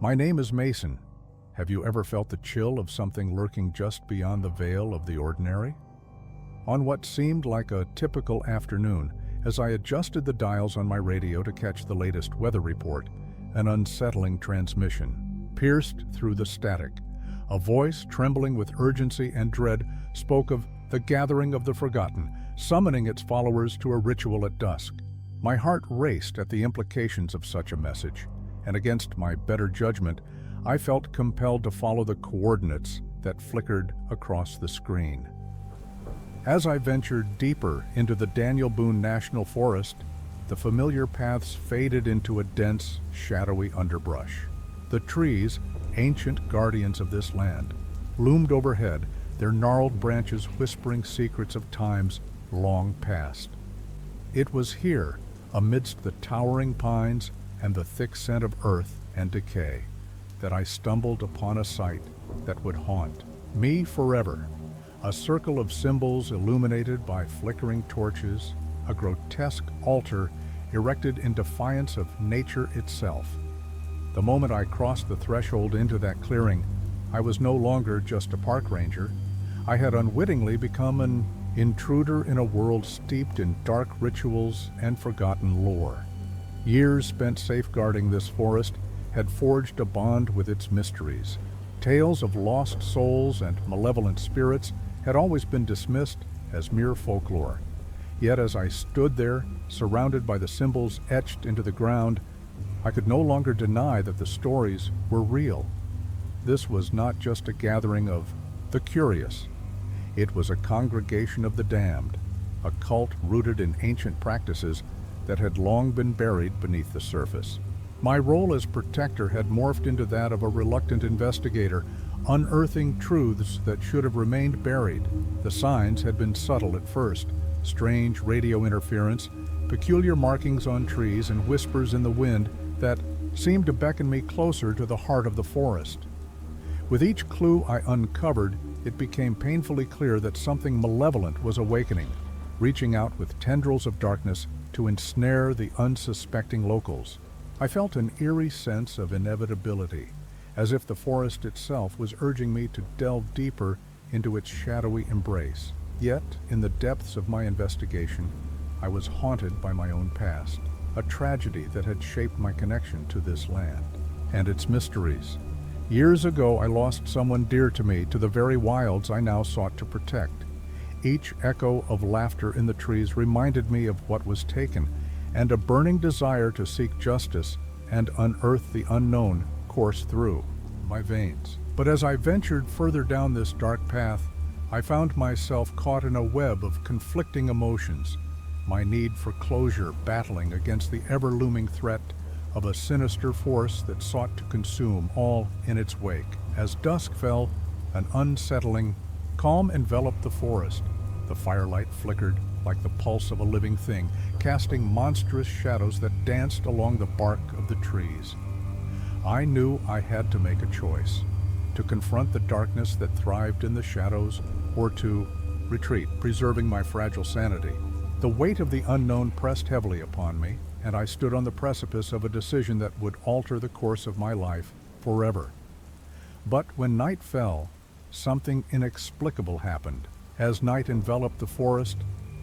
My name is Mason. Have you ever felt the chill of something lurking just beyond the veil of the ordinary? On what seemed like a typical afternoon, as I adjusted the dials on my radio to catch the latest weather report, an unsettling transmission pierced through the static. A voice, trembling with urgency and dread, spoke of the gathering of the forgotten, summoning its followers to a ritual at dusk. My heart raced at the implications of such a message, and against my better judgment, I felt compelled to follow the coordinates that flickered across the screen. As I ventured deeper into the Daniel Boone National Forest, the familiar paths faded into a dense, shadowy underbrush. The trees, ancient guardians of this land, loomed overhead, their gnarled branches whispering secrets of times long past. It was here, amidst the towering pines and the thick scent of earth and decay, that I stumbled upon a sight that would haunt me forever. A circle of symbols illuminated by flickering torches, a grotesque altar erected in defiance of nature itself. The moment I crossed the threshold into that clearing, I was no longer just a park ranger. I had unwittingly become an intruder in a world steeped in dark rituals and forgotten lore. Years spent safeguarding this forest had forged a bond with its mysteries. Tales of lost souls and malevolent spirits had always been dismissed as mere folklore. Yet as I stood there, surrounded by the symbols etched into the ground, I could no longer deny that the stories were real. This was not just a gathering of the curious. It was a congregation of the damned, a cult rooted in ancient practices that had long been buried beneath the surface. My role as protector had morphed into that of a reluctant investigator, unearthing truths that should have remained buried. The signs had been subtle at first: strange radio interference, peculiar markings on trees, and whispers in the wind that seemed to beckon me closer to the heart of the forest. With each clue I uncovered, it became painfully clear that something malevolent was awakening, reaching out with tendrils of darkness to ensnare the unsuspecting locals. I felt an eerie sense of inevitability, as if the forest itself was urging me to delve deeper into its shadowy embrace. Yet, in the depths of my investigation, I was haunted by my own past, a tragedy that had shaped my connection to this land and its mysteries. Years ago, I lost someone dear to me to the very wilds I now sought to protect. Each echo of laughter in the trees reminded me of what was taken, and a burning desire to seek justice and unearth the unknown coursed through my veins. But as I ventured further down this dark path, I found myself caught in a web of conflicting emotions, my need for closure battling against the ever-looming threat of a sinister force that sought to consume all in its wake. As dusk fell, an unsettling calm enveloped the forest. The firelight flickered like the pulse of a living thing, casting monstrous shadows that danced along the bark of the trees. I knew I had to make a choice: to confront the darkness that thrived in the shadows, or to retreat, preserving my fragile sanity. The weight of the unknown pressed heavily upon me, and I stood on the precipice of a decision that would alter the course of my life forever. But when night fell, something inexplicable happened. As night enveloped the forest,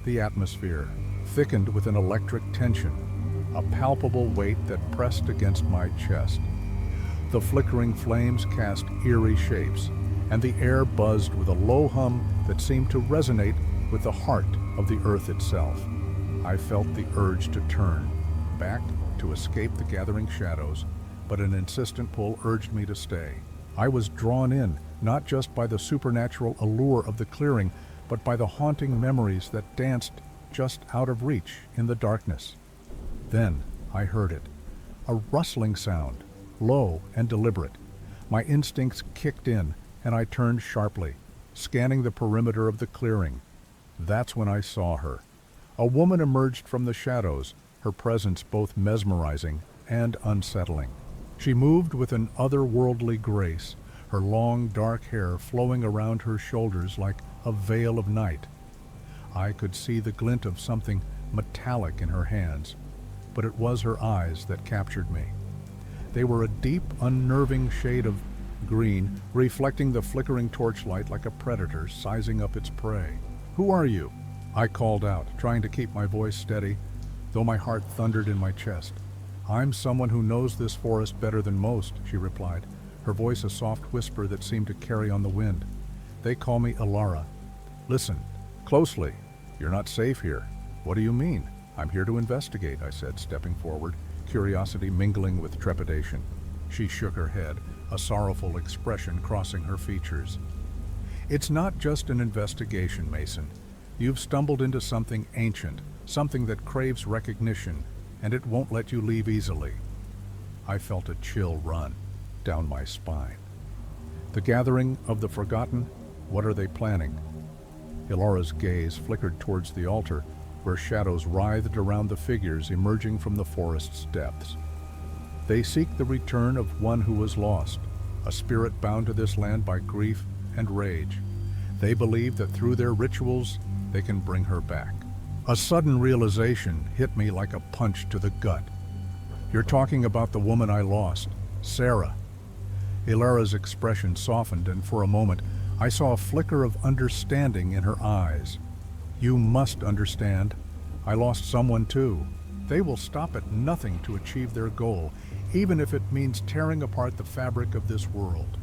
the atmosphere thickened with an electric tension, a palpable weight that pressed against my chest. The flickering flames cast eerie shapes, and the air buzzed with a low hum that seemed to resonate with the heart of the earth itself. I felt the urge to turn back to escape the gathering shadows, but an insistent pull urged me to stay. I was drawn in, not just by the supernatural allure of the clearing, but by the haunting memories that danced just out of reach in the darkness. Then I heard it, a rustling sound, low and deliberate. My instincts kicked in, and I turned sharply, scanning the perimeter of the clearing. That's when I saw her. A woman emerged from the shadows, her presence both mesmerizing and unsettling. She moved with an otherworldly grace, her long dark hair flowing around her shoulders like a veil of night. I could see the glint of something metallic in her hands, but it was her eyes that captured me. They were a deep, unnerving shade of green, reflecting the flickering torchlight like a predator sizing up its prey. "Who are you?" I called out, trying to keep my voice steady, though my heart thundered in my chest. "I'm someone who knows this forest better than most," she replied, her voice a soft whisper that seemed to carry on the wind. "They call me Alara. Listen, closely. You're not safe here." "What do you mean?" "I'm here to investigate," I said, stepping forward, curiosity mingling with trepidation. She shook her head, a sorrowful expression crossing her features. "It's not just an investigation, Mason. You've stumbled into something ancient, something that craves recognition, and it won't let you leave easily." I felt a chill run down my spine. "The gathering of the forgotten? What are they planning?" Ilara's gaze flickered towards the altar, where shadows writhed around the figures emerging from the forest's depths. "They seek the return of one who was lost, a spirit bound to this land by grief and rage. They believe that through their rituals, they can bring her back." A sudden realization hit me like a punch to the gut. "You're talking about the woman I lost, Sarah." Ilara's expression softened, and for a moment, I saw a flicker of understanding in her eyes. "You must understand. I lost someone too. They will stop at nothing to achieve their goal, even if it means tearing apart the fabric of this world."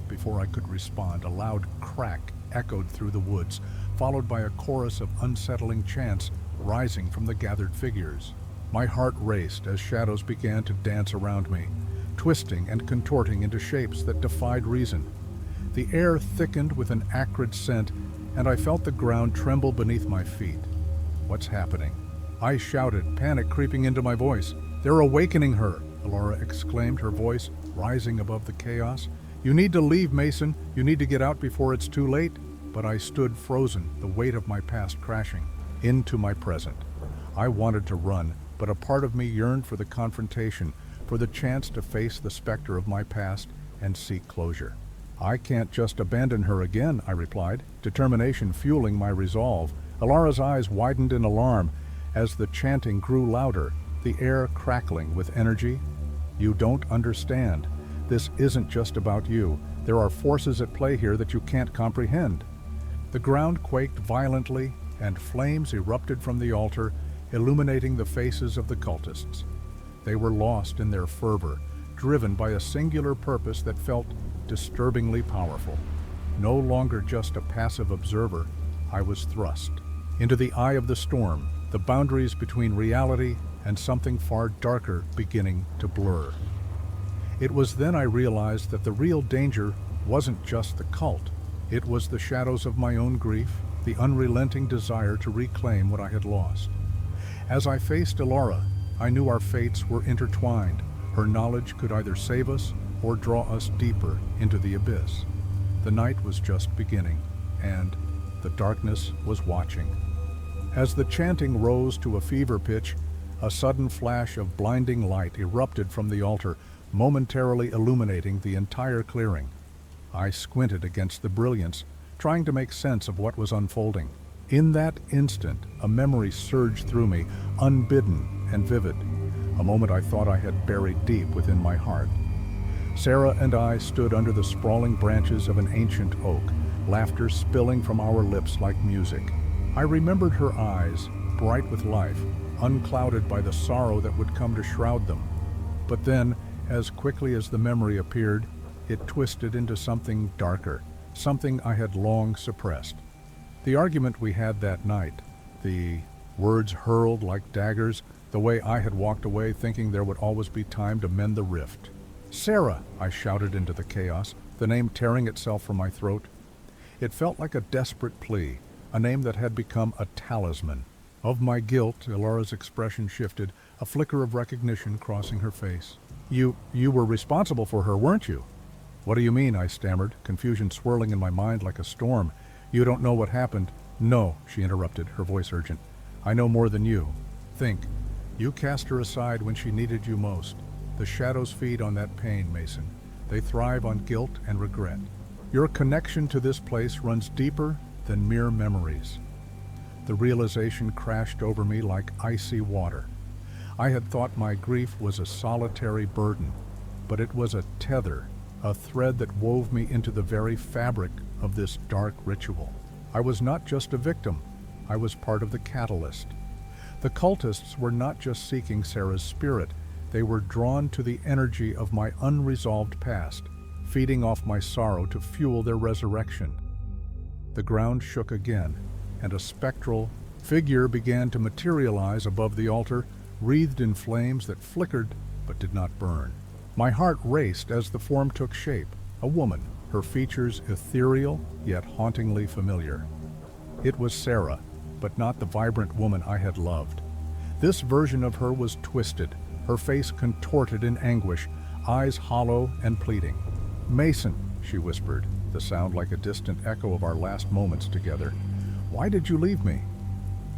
Before I could respond, a loud crack echoed through the woods, followed by a chorus of unsettling chants rising from the gathered figures. My heart raced as shadows began to dance around me, twisting and contorting into shapes that defied reason. The air thickened with an acrid scent, and I felt the ground tremble beneath my feet. "What's happening?" I shouted, panic creeping into my voice. "They're awakening her!" Alara exclaimed, her voice rising above the chaos. "You need to leave, Mason. You need to get out before it's too late." But I stood frozen, the weight of my past crashing into my present. I wanted to run, but a part of me yearned for the confrontation, for the chance to face the specter of my past and seek closure. "I can't just abandon her again," I replied, determination fueling my resolve. Alara's eyes widened in alarm as the chanting grew louder, the air crackling with energy. "You don't understand. This isn't just about you. There are forces at play here that you can't comprehend." The ground quaked violently, and flames erupted from the altar, illuminating the faces of the cultists. They were lost in their fervor, driven by a singular purpose that felt disturbingly powerful. No longer just a passive observer, I was thrust into the eye of the storm, the boundaries between reality and something far darker beginning to blur. It was then I realized that the real danger wasn't just the cult. It was the shadows of my own grief, the unrelenting desire to reclaim what I had lost. As I faced Alara, I knew our fates were intertwined. Her knowledge could either save us or draw us deeper into the abyss. The night was just beginning, and the darkness was watching. As the chanting rose to a fever pitch, a sudden flash of blinding light erupted from the altar, momentarily illuminating the entire clearing. I squinted against the brilliance, trying to make sense of what was unfolding. In that instant, a memory surged through me, unbidden and vivid, a moment I thought I had buried deep within my heart. Sarah and I stood under the sprawling branches of an ancient oak, laughter spilling from our lips like music. I remembered her eyes, bright with life, unclouded by the sorrow that would come to shroud them. But then, as quickly as the memory appeared, it twisted into something darker, something I had long suppressed. The argument we had that night, the words hurled like daggers, the way I had walked away thinking there would always be time to mend the rift. "Sarah!" I shouted into the chaos, the name tearing itself from my throat. It felt like a desperate plea, a name that had become a talisman. Of my guilt, Ilara's expression shifted, a flicker of recognition crossing her face. You were responsible for her, weren't you?" "What do you mean?" I stammered, confusion swirling in my mind like a storm. "You don't know what happened." "No," she interrupted, her voice urgent. "I know more than you. Think. You cast her aside when she needed you most. The shadows feed on that pain, Mason. They thrive on guilt and regret. Your connection to this place runs deeper than mere memories." The realization crashed over me like icy water. I had thought my grief was a solitary burden, but it was a tether, a thread that wove me into the very fabric of this dark ritual. I was not just a victim, I was part of the catalyst. The cultists were not just seeking Sarah's spirit, they were drawn to the energy of my unresolved past, feeding off my sorrow to fuel their resurrection. The ground shook again, and a spectral figure began to materialize above the altar, wreathed in flames that flickered but did not burn. My heart raced as the form took shape, a woman, her features ethereal yet hauntingly familiar. It was Sarah, but not the vibrant woman I had loved. This version of her was twisted, her face contorted in anguish, eyes hollow and pleading. "Mason," she whispered, the sound like a distant echo of our last moments together. "Why did you leave me?"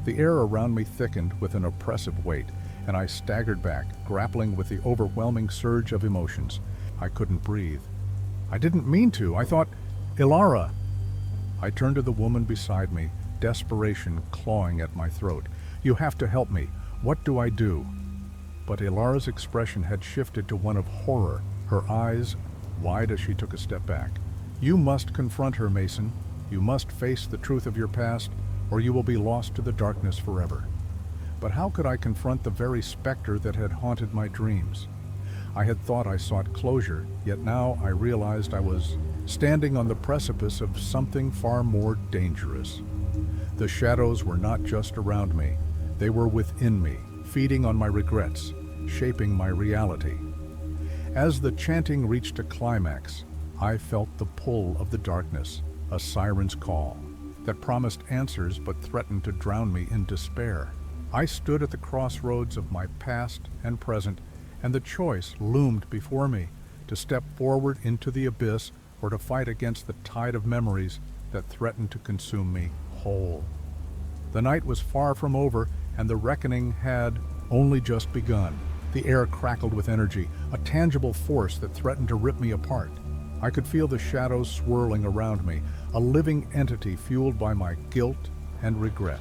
The air around me thickened with an oppressive weight, and I staggered back, grappling with the overwhelming surge of emotions. I couldn't breathe. "I didn't mean to. I thought, Ilara." I turned to the woman beside me, desperation clawing at my throat. "You have to help me. What do I do?" But Ilara's expression had shifted to one of horror, her eyes wide as she took a step back. "You must confront her, Mason. You must face the truth of your past, or you will be lost to the darkness forever." But how could I confront the very specter that had haunted my dreams? I had thought I sought closure, yet now I realized I was standing on the precipice of something far more dangerous. The shadows were not just around me, they were within me, feeding on my regrets, shaping my reality. As the chanting reached a climax, I felt the pull of the darkness, a siren's call that promised answers but threatened to drown me in despair. I stood at the crossroads of my past and present, and the choice loomed before me, to step forward into the abyss or to fight against the tide of memories that threatened to consume me whole. The night was far from over, and the reckoning had only just begun. The air crackled with energy, a tangible force that threatened to rip me apart. I could feel the shadows swirling around me, a living entity fueled by my guilt and regret.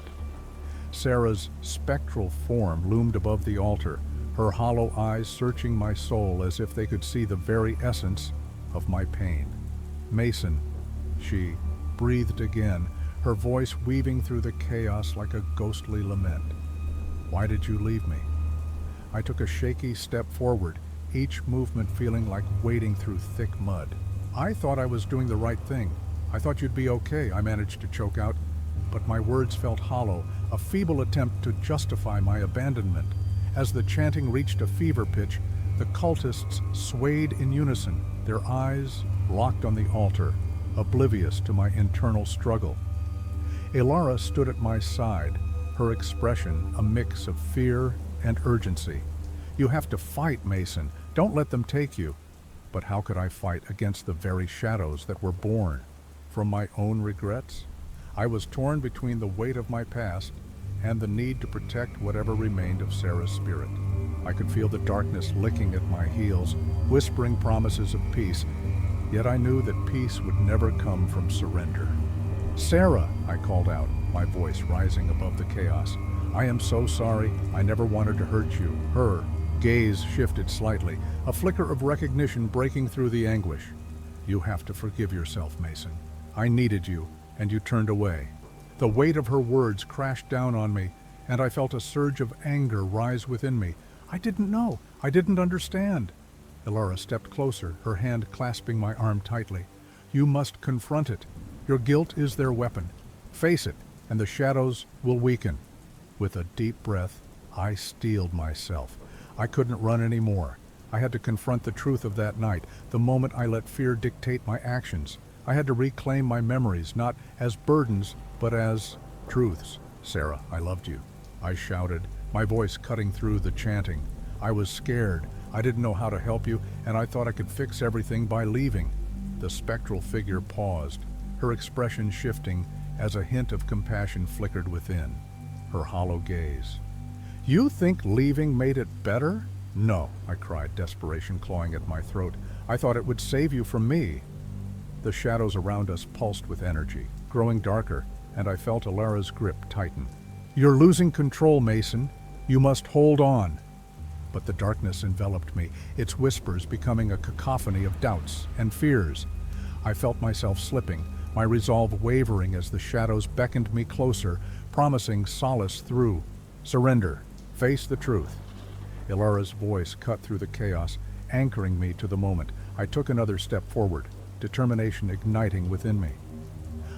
Sarah's spectral form loomed above the altar, her hollow eyes searching my soul as if they could see the very essence of my pain. "Mason," she breathed again, her voice weaving through the chaos like a ghostly lament. "Why did you leave me?" I took a shaky step forward, each movement feeling like wading through thick mud. "I thought I was doing the right thing. I thought you'd be okay," I managed to choke out, but my words felt hollow, a feeble attempt to justify my abandonment. As the chanting reached a fever pitch, the cultists swayed in unison, their eyes locked on the altar, oblivious to my internal struggle. Ilara stood at my side, her expression a mix of fear and urgency. "You have to fight, Mason. Don't let them take you." But how could I fight against the very shadows that were born from my own regrets? I was torn between the weight of my past and the need to protect whatever remained of Sarah's spirit. I could feel the darkness licking at my heels, whispering promises of peace, yet I knew that peace would never come from surrender. "Sarah," I called out, my voice rising above the chaos. "I am so sorry. I never wanted to hurt you." Her gaze shifted slightly, a flicker of recognition breaking through the anguish. "You have to forgive yourself, Mason. I needed you, and you turned away." The weight of her words crashed down on me, and I felt a surge of anger rise within me. "I didn't know. I didn't understand." Ilara stepped closer, her hand clasping my arm tightly. "You must confront it. Your guilt is their weapon. Face it, and the shadows will weaken." With a deep breath, I steeled myself. I couldn't run anymore. I had to confront the truth of that night, the moment I let fear dictate my actions. I had to reclaim my memories, not as burdens, but as truths. "Sarah, I loved you," I shouted, my voice cutting through the chanting. "I was scared. I didn't know how to help you, and I thought I could fix everything by leaving." The spectral figure paused, her expression shifting as a hint of compassion flickered within, her hollow gaze. "You think leaving made it better?" "No," I cried, desperation clawing at my throat. "I thought it would save you from me." The shadows around us pulsed with energy, growing darker, and I felt Ilara's grip tighten. "You're losing control, Mason. You must hold on." But the darkness enveloped me, its whispers becoming a cacophony of doubts and fears. I felt myself slipping, my resolve wavering as the shadows beckoned me closer, promising solace through. Surrender. Face the truth. Ilara's voice cut through the chaos, anchoring me to the moment. I took another step forward, determination igniting within me.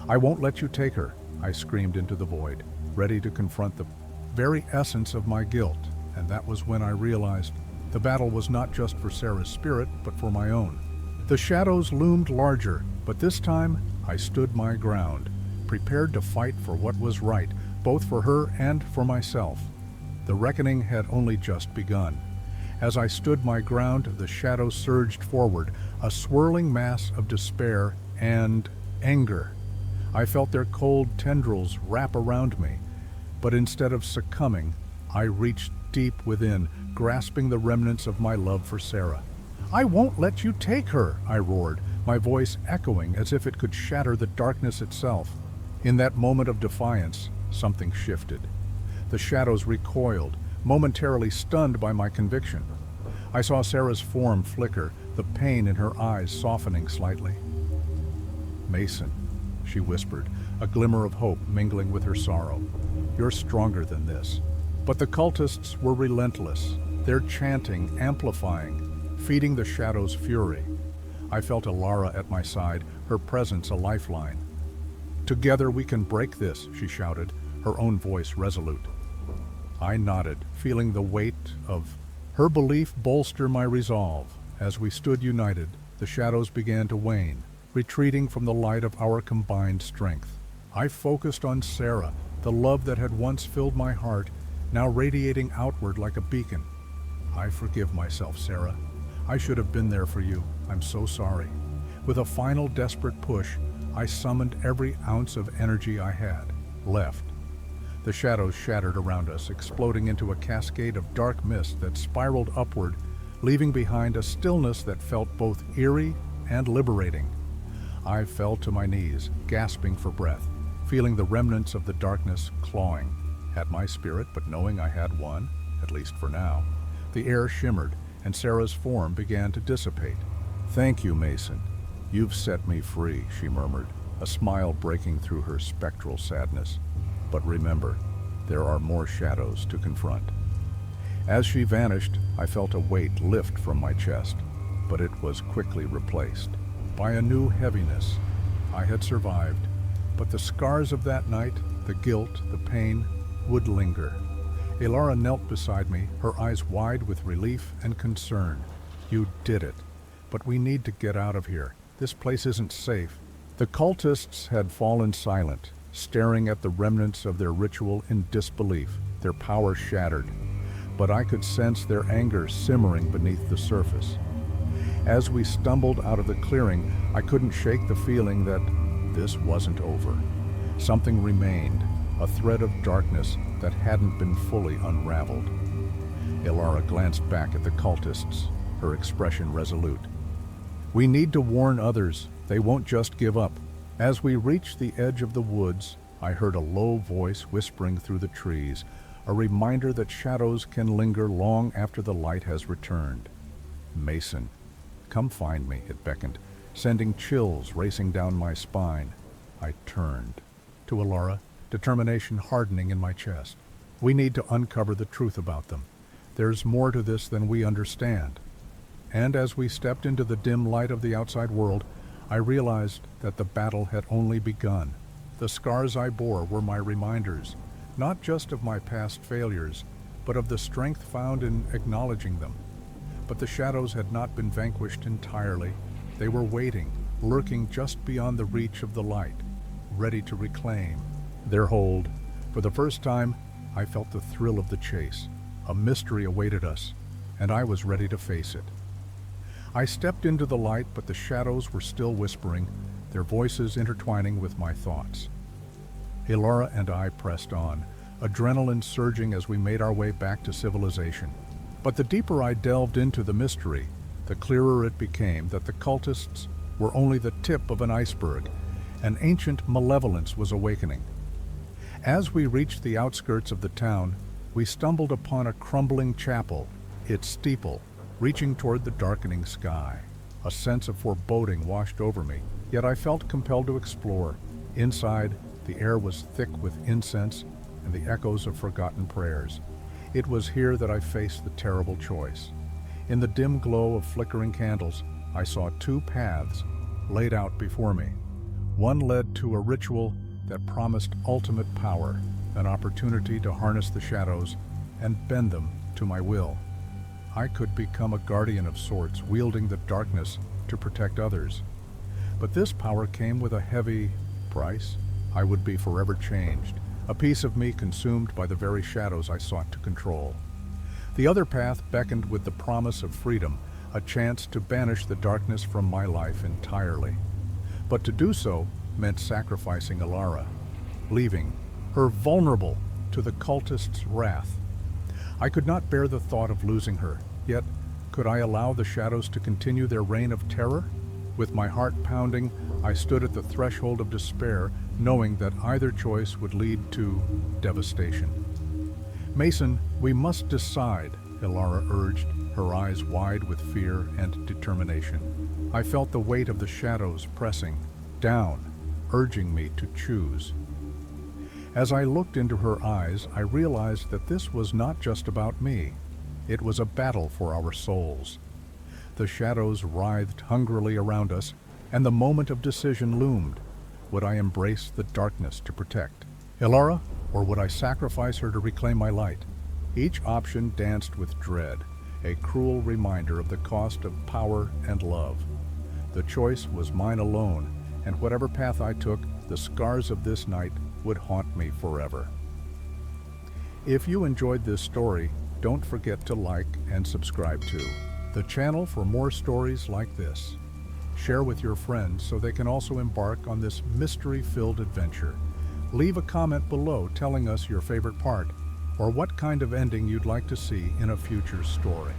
I won't let you take her, I screamed into the void, ready to confront the very essence of my guilt. And that was when I realized the battle was not just for Sarah's spirit, but for my own. The shadows loomed larger, but this time I stood my ground, prepared to fight for what was right, both for her and for myself. The reckoning had only just begun. As I stood my ground, the shadows surged forward, a swirling mass of despair and anger. I felt their cold tendrils wrap around me, but instead of succumbing, I reached deep within, grasping the remnants of my love for Sarah. I won't let you take her, I roared, my voice echoing as if it could shatter the darkness itself. In that moment of defiance, something shifted. The shadows recoiled, momentarily stunned by my conviction. I saw Sarah's form flicker, the pain in her eyes softening slightly. Mason, she whispered, a glimmer of hope mingling with her sorrow. You're stronger than this. But the cultists were relentless, their chanting amplifying, feeding the shadows' fury. I felt Ilara at my side, her presence a lifeline. Together we can break this, she shouted, her own voice resolute. I nodded, feeling the weight of her belief bolster my resolve. As we stood united, the shadows began to wane, retreating from the light of our combined strength. I focused on Sarah, the love that had once filled my heart, now radiating outward like a beacon. I forgive myself, Sarah. I should have been there for you. I'm so sorry. With a final desperate push, I summoned every ounce of energy I had left. The shadows shattered around us, exploding into a cascade of dark mist that spiraled upward, leaving behind a stillness that felt both eerie and liberating. I fell to my knees, gasping for breath, feeling the remnants of the darkness clawing at my spirit, but knowing I had won, at least for now. The air shimmered, and Sarah's form began to dissipate. Thank you, Mason. You've set me free, she murmured, a smile breaking through her spectral sadness. But remember, there are more shadows to confront. As she vanished, I felt a weight lift from my chest, but it was quickly replaced by a new heaviness. I had survived, but the scars of that night, the guilt, the pain, would linger. Ilara knelt beside me, her eyes wide with relief and concern. You did it, but we need to get out of here. This place isn't safe. The cultists had fallen silent, staring at the remnants of their ritual in disbelief, their power shattered. But I could sense their anger simmering beneath the surface. As we stumbled out of the clearing, I couldn't shake the feeling that this wasn't over. Something remained, a thread of darkness that hadn't been fully unraveled. Ilara glanced back at the cultists, her expression resolute. We need to warn others. They won't just give up. As we reached the edge of the woods, I heard a low voice whispering through the trees, a reminder that shadows can linger long after the light has returned. Mason, come find me, it beckoned, sending chills racing down my spine. I turned to Ilara, determination hardening in my chest. We need to uncover the truth about them. There's more to this than we understand. And as we stepped into the dim light of the outside world, I realized that the battle had only begun. The scars I bore were my reminders, not just of my past failures, but of the strength found in acknowledging them. But the shadows had not been vanquished entirely. They were waiting, lurking just beyond the reach of the light, ready to reclaim their hold. For the first time, I felt the thrill of the chase. A mystery awaited us, and I was ready to face it. I stepped into the light, but the shadows were still whispering, their voices intertwining with my thoughts. Ilara and I pressed on, adrenaline surging as we made our way back to civilization. But the deeper I delved into the mystery, the clearer it became that the cultists were only the tip of an iceberg. An ancient malevolence was awakening. As we reached the outskirts of the town, we stumbled upon a crumbling chapel, its steeple reaching toward the darkening sky. A sense of foreboding washed over me, yet I felt compelled to explore. Inside, the air was thick with incense and the echoes of forgotten prayers. It was here that I faced the terrible choice. In the dim glow of flickering candles, I saw two paths laid out before me. One led to a ritual that promised ultimate power, an opportunity to harness the shadows and bend them to my will. I could become a guardian of sorts, wielding the darkness to protect others. But this power came with a heavy price. I would be forever changed, a piece of me consumed by the very shadows I sought to control. The other path beckoned with the promise of freedom, a chance to banish the darkness from my life entirely. But to do so meant sacrificing Ilara, leaving her vulnerable to the cultists' wrath. I could not bear the thought of losing her, yet could I allow the shadows to continue their reign of terror? With my heart pounding, I stood at the threshold of despair, knowing that either choice would lead to devastation. "Mason, we must decide," Ilara urged, her eyes wide with fear and determination. I felt the weight of the shadows pressing down, urging me to choose. As I looked into her eyes, I realized that this was not just about me. It was a battle for our souls. The shadows writhed hungrily around us, and the moment of decision loomed. Would I embrace the darkness to protect Ilara, or would I sacrifice her to reclaim my light? Each option danced with dread, a cruel reminder of the cost of power and love. The choice was mine alone, and whatever path I took, the scars of this night would haunt me forever. If you enjoyed this story, don't forget to like and subscribe to the channel for more stories like this. Share with your friends so they can also embark on this mystery-filled adventure. Leave a comment below telling us your favorite part or what kind of ending you'd like to see in a future story.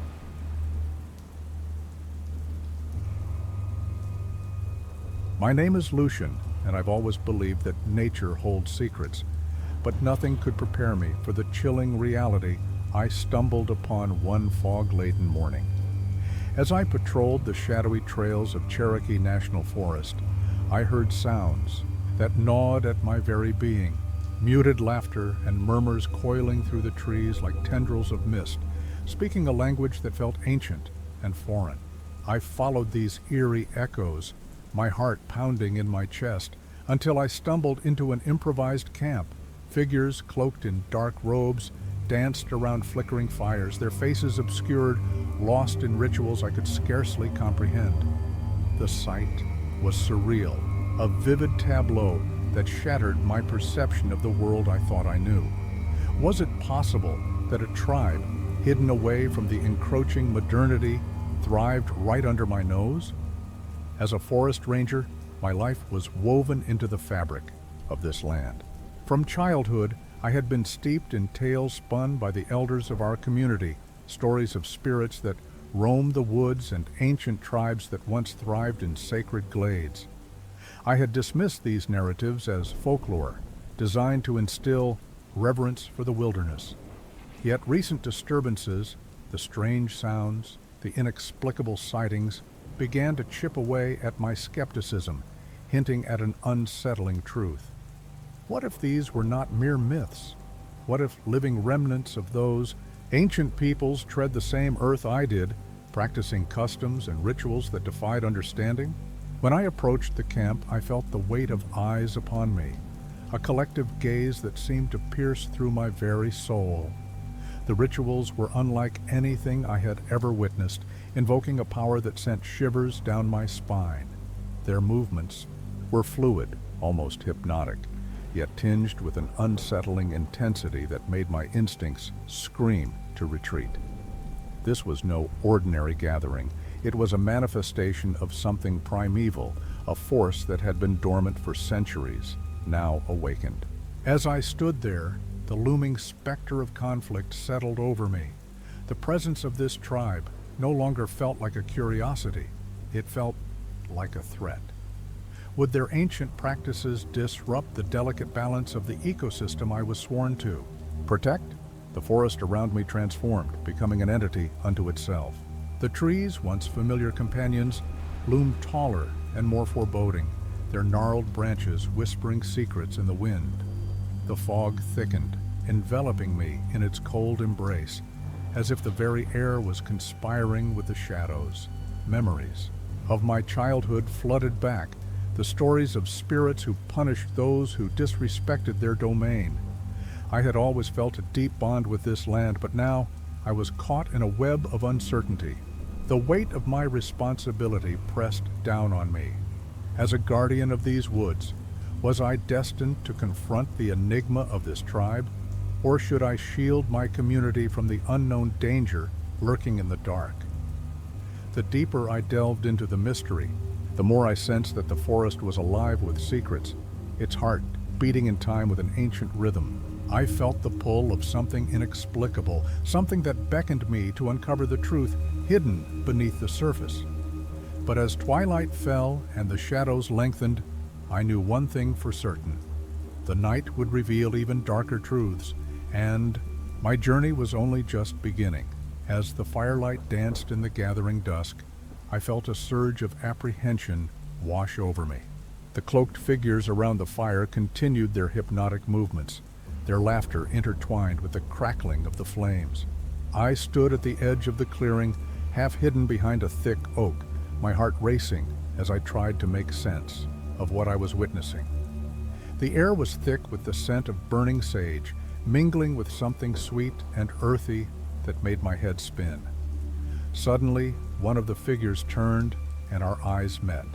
My name is Lucian, and I've always believed that nature holds secrets, but nothing could prepare me for the chilling reality I stumbled upon one fog-laden morning. As I patrolled the shadowy trails of Cherokee National Forest, I heard sounds that gnawed at my very being, muted laughter and murmurs coiling through the trees like tendrils of mist, speaking a language that felt ancient and foreign. I followed these eerie echoes, my heart pounding in my chest, until I stumbled into an improvised camp. Figures cloaked in dark robes danced around flickering fires, their faces obscured, lost in rituals I could scarcely comprehend. The sight was surreal, a vivid tableau that shattered my perception of the world I thought I knew. Was it possible that a tribe, hidden away from the encroaching modernity, thrived right under my nose? As a forest ranger, my life was woven into the fabric of this land. From childhood, I had been steeped in tales spun by the elders of our community, stories of spirits that roamed the woods and ancient tribes that once thrived in sacred glades. I had dismissed these narratives as folklore, designed to instill reverence for the wilderness. Yet recent disturbances, the strange sounds, the inexplicable sightings, began to chip away at my skepticism, hinting at an unsettling truth. What if these were not mere myths? What if living remnants of those ancient peoples tread the same earth I did, practicing customs and rituals that defied understanding? When I approached the camp, I felt the weight of eyes upon me, a collective gaze that seemed to pierce through my very soul. The rituals were unlike anything I had ever witnessed, invoking a power that sent shivers down my spine. Their movements were fluid, almost hypnotic, yet tinged with an unsettling intensity that made my instincts scream to retreat. This was no ordinary gathering. It was a manifestation of something primeval, a force that had been dormant for centuries, now awakened. As I stood there, the looming specter of conflict settled over me. The presence of this tribe no longer felt like a curiosity. It felt like a threat. Would their ancient practices disrupt the delicate balance of the ecosystem I was sworn to protect? The forest around me transformed, becoming an entity unto itself. The trees, once familiar companions, loomed taller and more foreboding, their gnarled branches whispering secrets in the wind. The fog thickened, enveloping me in its cold embrace, as if the very air was conspiring with the shadows. Memories of my childhood flooded back, the stories of spirits who punished those who disrespected their domain. I had always felt a deep bond with this land, but now I was caught in a web of uncertainty. The weight of my responsibility pressed down on me. As a guardian of these woods, was I destined to confront the enigma of this tribe, or should I shield my community from the unknown danger lurking in the dark? The deeper I delved into the mystery, the more I sensed that the forest was alive with secrets, its heart beating in time with an ancient rhythm. I felt the pull of something inexplicable, something that beckoned me to uncover the truth hidden beneath the surface. But as twilight fell and the shadows lengthened, I knew one thing for certain. The night would reveal even darker truths, and my journey was only just beginning. As the firelight danced in the gathering dusk, I felt a surge of apprehension wash over me. The cloaked figures around the fire continued their hypnotic movements, their laughter intertwined with the crackling of the flames. I stood at the edge of the clearing, half hidden behind a thick oak, my heart racing as I tried to make sense of what I was witnessing. The air was thick with the scent of burning sage, mingling with something sweet and earthy that made my head spin. Suddenly, one of the figures turned and our eyes met,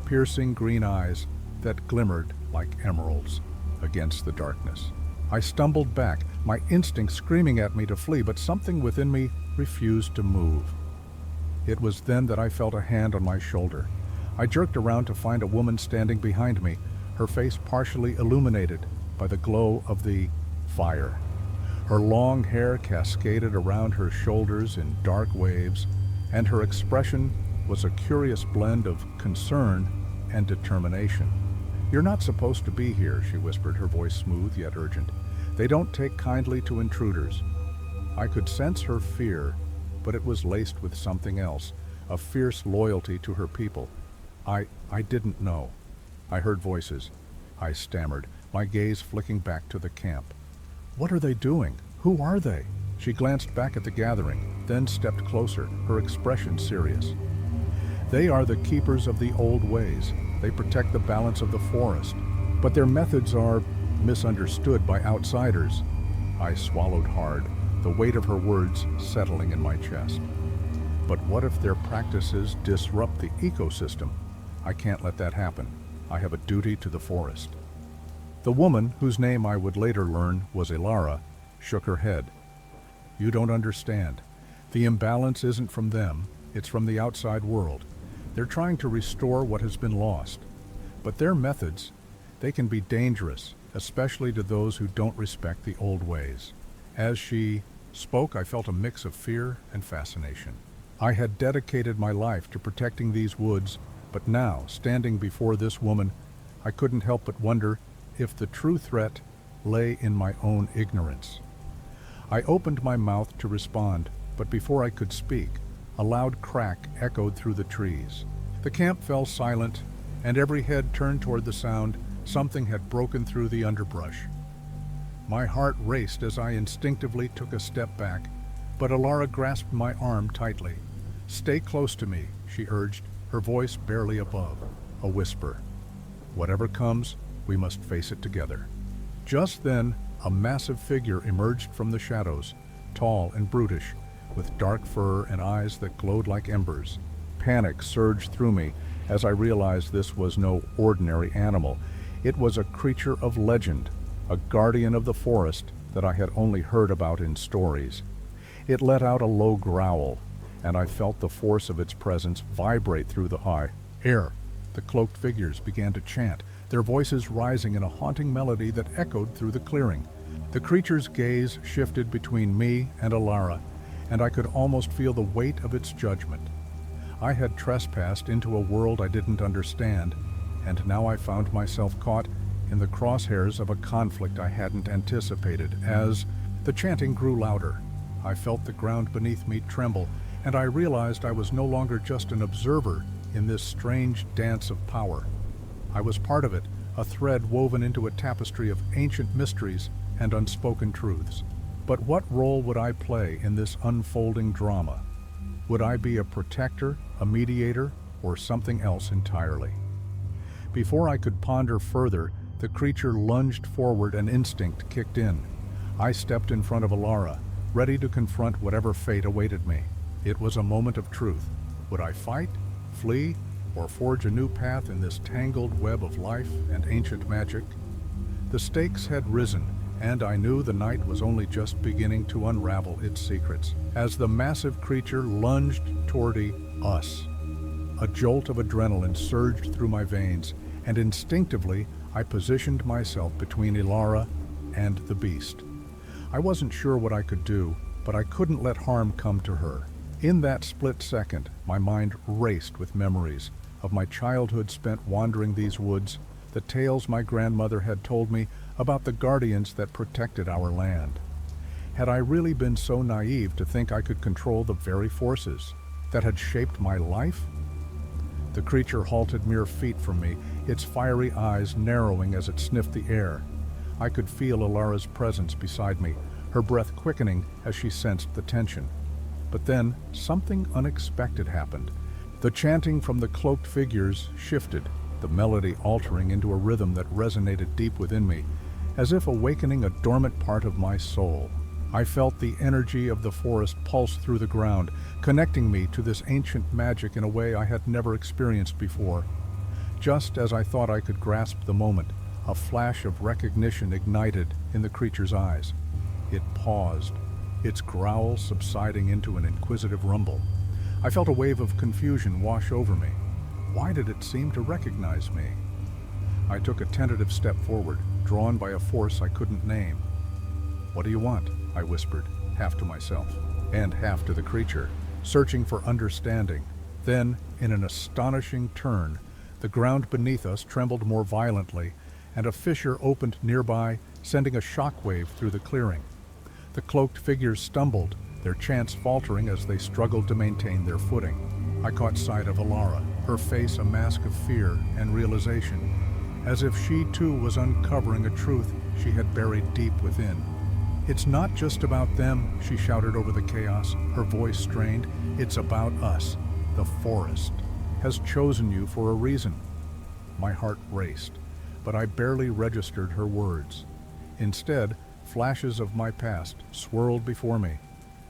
piercing green eyes that glimmered like emeralds against the darkness. I stumbled back, my instinct screaming at me to flee, but something within me refused to move. It was then that I felt a hand on my shoulder. I jerked around to find a woman standing behind me, her face partially illuminated by the glow of the fire. Her long hair cascaded around her shoulders in dark waves, and her expression was a curious blend of concern and determination. "You're not supposed to be here," she whispered, her voice smooth yet urgent. "They don't take kindly to intruders." I could sense her fear, but it was laced with something else, a fierce loyalty to her people. I didn't know. I heard voices. I stammered, my gaze flicking back to the camp. "What are they doing? Who are they?" She glanced back at the gathering, then stepped closer, her expression serious. "They are the keepers of the old ways. They protect the balance of the forest, but their methods are misunderstood by outsiders." I swallowed hard, the weight of her words settling in my chest. "But what if their practices disrupt the ecosystem? I can't let that happen. I have a duty to the forest." The woman, whose name I would later learn was Elara, shook her head. "You don't understand. The imbalance isn't from them, it's from the outside world. They're trying to restore what has been lost. But their methods, they can be dangerous, especially to those who don't respect the old ways." As she spoke, I felt a mix of fear and fascination. I had dedicated my life to protecting these woods, but now, standing before this woman, I couldn't help but wonder if the true threat lay in my own ignorance. I opened my mouth to respond, but before I could speak, a loud crack echoed through the trees. The camp fell silent, and every head turned toward the sound. Something had broken through the underbrush. My heart raced as I instinctively took a step back, but Elara grasped my arm tightly. "Stay close to me," she urged, her voice barely above, a whisper. "Whatever comes, we must face it together." Just then, a massive figure emerged from the shadows, tall and brutish, with dark fur and eyes that glowed like embers. Panic surged through me as I realized this was no ordinary animal. It was a creature of legend, a guardian of the forest that I had only heard about in stories. It let out a low growl, and I felt the force of its presence vibrate through the high air. The cloaked figures began to chant, their voices rising in a haunting melody that echoed through the clearing. The creature's gaze shifted between me and Elara, and I could almost feel the weight of its judgment. I had trespassed into a world I didn't understand, and now I found myself caught in the crosshairs of a conflict I hadn't anticipated. As The chanting grew louder. I felt the ground beneath me tremble, and I realized I was no longer just an observer in this strange dance of power. I was part of it, a thread woven into a tapestry of ancient mysteries and unspoken truths. But what role would I play in this unfolding drama? Would I be a protector, a mediator, or something else entirely? Before I could ponder further, the creature lunged forward and instinct kicked in. I stepped in front of Alara, ready to confront whatever fate awaited me. It was a moment of truth. Would I fight, flee, or forge a new path in this tangled web of life and ancient magic? The stakes had risen, and I knew the night was only just beginning to unravel its secrets. As the massive creature lunged toward us, a jolt of adrenaline surged through my veins, and instinctively I positioned myself between Ilara and the beast. I wasn't sure what I could do, but I couldn't let harm come to her. In that split second, my mind raced with memories of my childhood spent wandering these woods, the tales my grandmother had told me about the guardians that protected our land. Had I really been so naive to think I could control the very forces that had shaped my life? The creature halted mere feet from me, its fiery eyes narrowing as it sniffed the air. I could feel Alara's presence beside me, her breath quickening as she sensed the tension. But then, something unexpected happened. The chanting from the cloaked figures shifted, the melody altering into a rhythm that resonated deep within me, as if awakening a dormant part of my soul. I felt the energy of the forest pulse through the ground, connecting me to this ancient magic in a way I had never experienced before. Just as I thought I could grasp the moment, a flash of recognition ignited in the creature's eyes. It paused, its growl subsiding into an inquisitive rumble. I felt a wave of confusion wash over me. Why did it seem to recognize me? I took a tentative step forward, drawn by a force I couldn't name. "What do you want?" I whispered, half to myself, and half to the creature, searching for understanding. Then, in an astonishing turn, the ground beneath us trembled more violently, and a fissure opened nearby, sending a shockwave through the clearing. The cloaked figures stumbled, their chants faltering as they struggled to maintain their footing. I caught sight of Alara, her face a mask of fear and realization, as if she too was uncovering a truth she had buried deep within. "It's not just about them," she shouted over the chaos, her voice strained. "It's about us. The forest has chosen you for a reason." My heart raced, but I barely registered her words. Instead, flashes of my past swirled before me.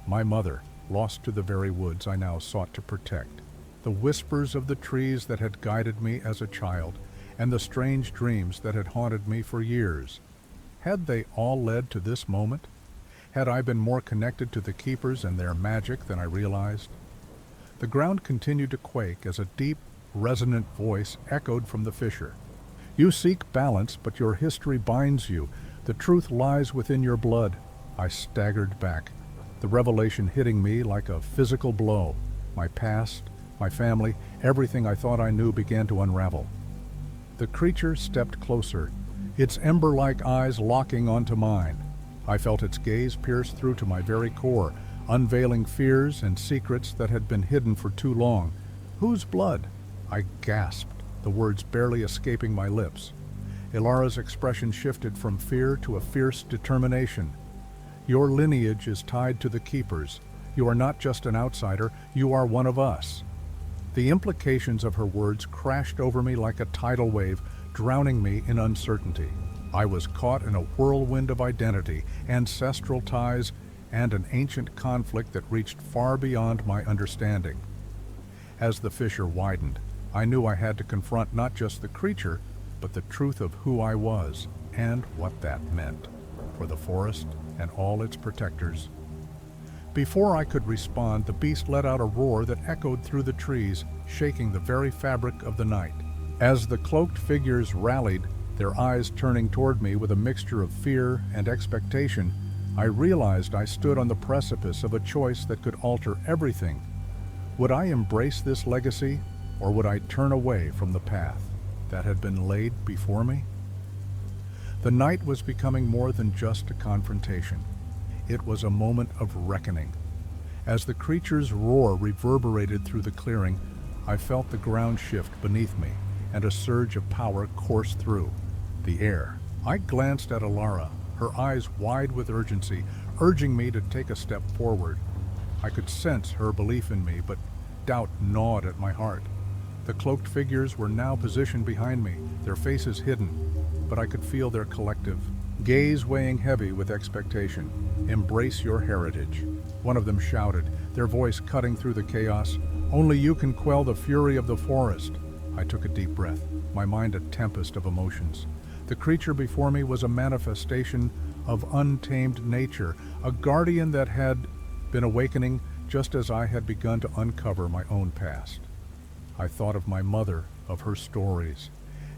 My mother, lost to the very woods I now sought to protect. The whispers of the trees that had guided me as a child, and the strange dreams that had haunted me for years. Had they all led to this moment? Had I been more connected to the keepers and their magic than I realized? The ground continued to quake as a deep, resonant voice echoed from the fissure. "You seek balance, but your history binds you. The truth lies within your blood." I staggered back, the revelation hitting me like a physical blow. My past, my family, everything I thought I knew began to unravel. The creature stepped closer, its ember-like eyes locking onto mine. I felt its gaze pierce through to my very core, unveiling fears and secrets that had been hidden for too long. "Whose blood?" I gasped, the words barely escaping my lips. Ilara's expression shifted from fear to a fierce determination. "Your lineage is tied to the keepers. You are not just an outsider, you are one of us." The implications of her words crashed over me like a tidal wave, drowning me in uncertainty. I was caught in a whirlwind of identity, ancestral ties, and an ancient conflict that reached far beyond my understanding. As the fissure widened, I knew I had to confront not just the creature, but the truth of who I was and what that meant for the forest and all its protectors. Before I could respond, the beast let out a roar that echoed through the trees, shaking the very fabric of the night. As the cloaked figures rallied, their eyes turning toward me with a mixture of fear and expectation, I realized I stood on the precipice of a choice that could alter everything. Would I embrace this legacy, or would I turn away from the path that had been laid before me? The night was becoming more than just a confrontation. It was a moment of reckoning. As the creature's roar reverberated through the clearing, I felt the ground shift beneath me, and a surge of power coursed through the air. I glanced at Alara, her eyes wide with urgency, urging me to take a step forward. I could sense her belief in me, but doubt gnawed at my heart. The cloaked figures were now positioned behind me, their faces hidden, but I could feel their collective gaze weighing heavy with expectation. "Embrace your heritage," one of them shouted, their voice cutting through the chaos. "Only you can quell the fury of the forest." I took a deep breath, my mind a tempest of emotions. The creature before me was a manifestation of untamed nature, a guardian that had been awakening just as I had begun to uncover my own past. I thought of my mother, of her stories,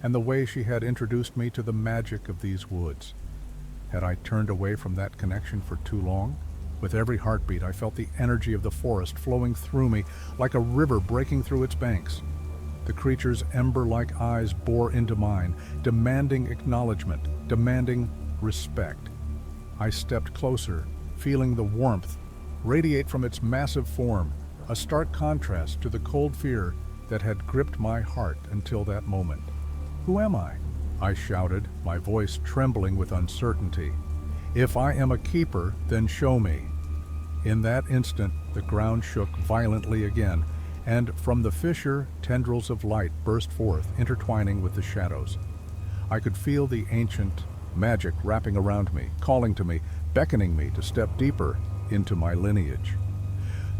and the way she had introduced me to the magic of these woods. Had I turned away from that connection for too long? With every heartbeat, I felt the energy of the forest flowing through me like a river breaking through its banks. The creature's ember-like eyes bore into mine, demanding acknowledgement, demanding respect. I stepped closer, feeling the warmth radiate from its massive form, a stark contrast to the cold fear that had gripped my heart until that moment. "Who am I?" I shouted, my voice trembling with uncertainty. "If I am a keeper, then show me." In that instant, the ground shook violently again, and from the fissure, tendrils of light burst forth, intertwining with the shadows. I could feel the ancient magic wrapping around me, calling to me, beckoning me to step deeper into my lineage.